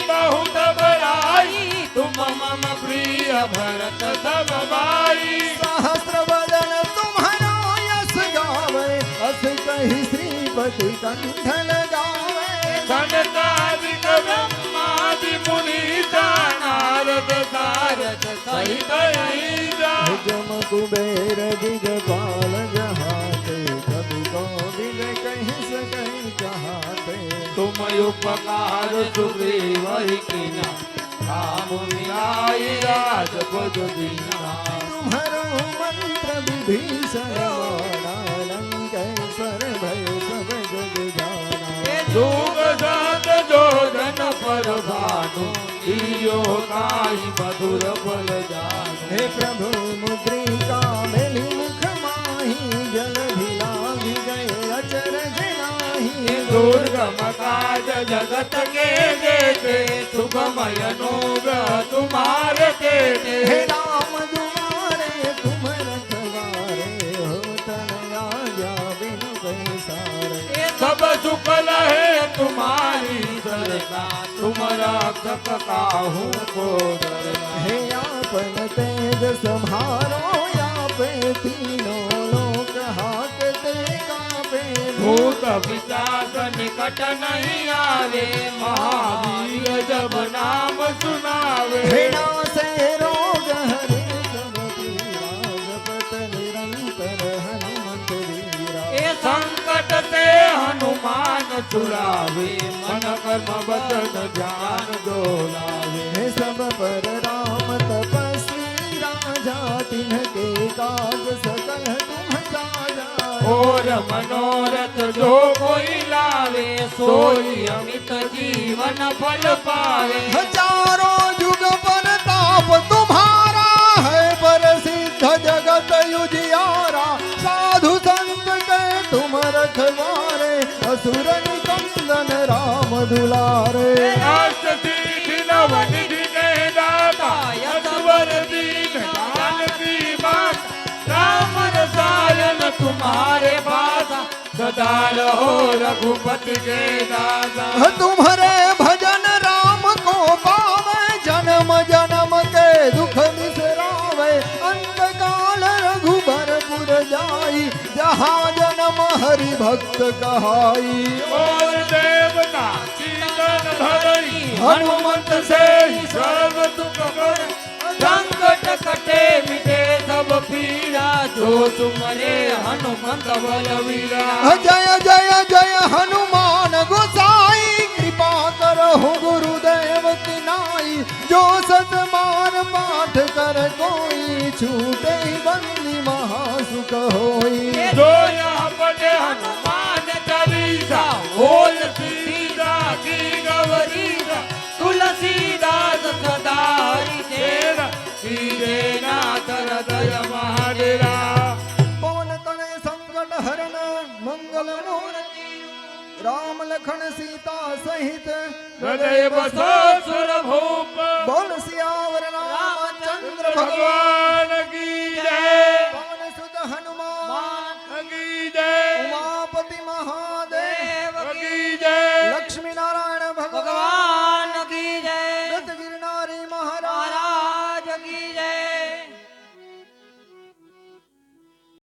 बहुत बड़ाई तुम मम प्रिय भरत सब भाई सहस्र बदन तुम्हारा यश गावे अस कही श्रीपति कंठ लगावे सनकादिक ब्रह्मादि मुनीसा नारद सारद सहित अहिजा जम कुबेर दिगपाल जहाते कवि कोविद कहीं सकहीं चाहते तुम उपकार सुग्रीव कीना राम मिलाई राजपद दीना तुम्हारो मंत्र विभीषण माना लंकेश्वर भय सब जग जाना जोग जात जो जन पर भानु दियो काई मधुर फल जानु हे प्रभु मुद्रिका मेली मुख माही जल भिलागी गए अचरज नाही दुर्गम काज जगत के देते सुगमय अनुग्रह तुम्हारे तेते हे राम दुआरे तुम रखवारे हो तनया जा बिनु पैसारे सब सुख लहे तुम्हारी सरकार तुम रक्षक काहू को डरना हे आपन तेज सम्हारो आपे तीनों लोक हाकते कापे भूत पिशाच निकट नहीं आवे महावीर जब नाम सुनावे हे नासे रोग हरे सब पीरा जपत निरंतर हनुमत वीरा ए संकट से हनुमान छुड़ावे मन कर्म बदन ध्यान डोलावे हे सब पर राम तपस्वी राजा तिनके काज सकल तुम साजा और मनोरथ जो कोई लावे सोई अमित जीवन फल पावे हजारों युग पर ताप तुम्हारा है पर सिद्ध जगत युजियारा साधु संत के तुम रखवारे असुर निकंदन राम दुलारे अष्ट सिद्धि नव निधि के दाता यशवर दीन जानकी माता राम रसायन तुम्हारे पासा सदा रहो रघुपति के दासा तुम्हारे भजन राम को पावे जन्म जन्म के दुख बिसरावे अंत काल रघुबरपुर जाई जहाँ जन्म हरि भक्त कहाई और देवता कीर्तन धरई हनुमत से सर्व दुख कर संकट कटे मिटे सब पीड़ा जो तुमरे हनुमत बलवीरा जय जय जय हनुमान गोसाई कृपा करहु गुरुदेव की नाई जो सतमान पाठ कर कोई छूटे बंदी महासुख होई जो यहाँ पढ़े हनुमान चालीसा बोल सीता की गौरीसा तुलसीदास सदा हरि तेरा सीधे नाथ हृदय महाडेरा पवन तनय संकट हरण मंगल मूर्ति राम लखन सीता सहित हृदय बसो सुर भूप बोल सियावर रामचंद्र भगवान भगवान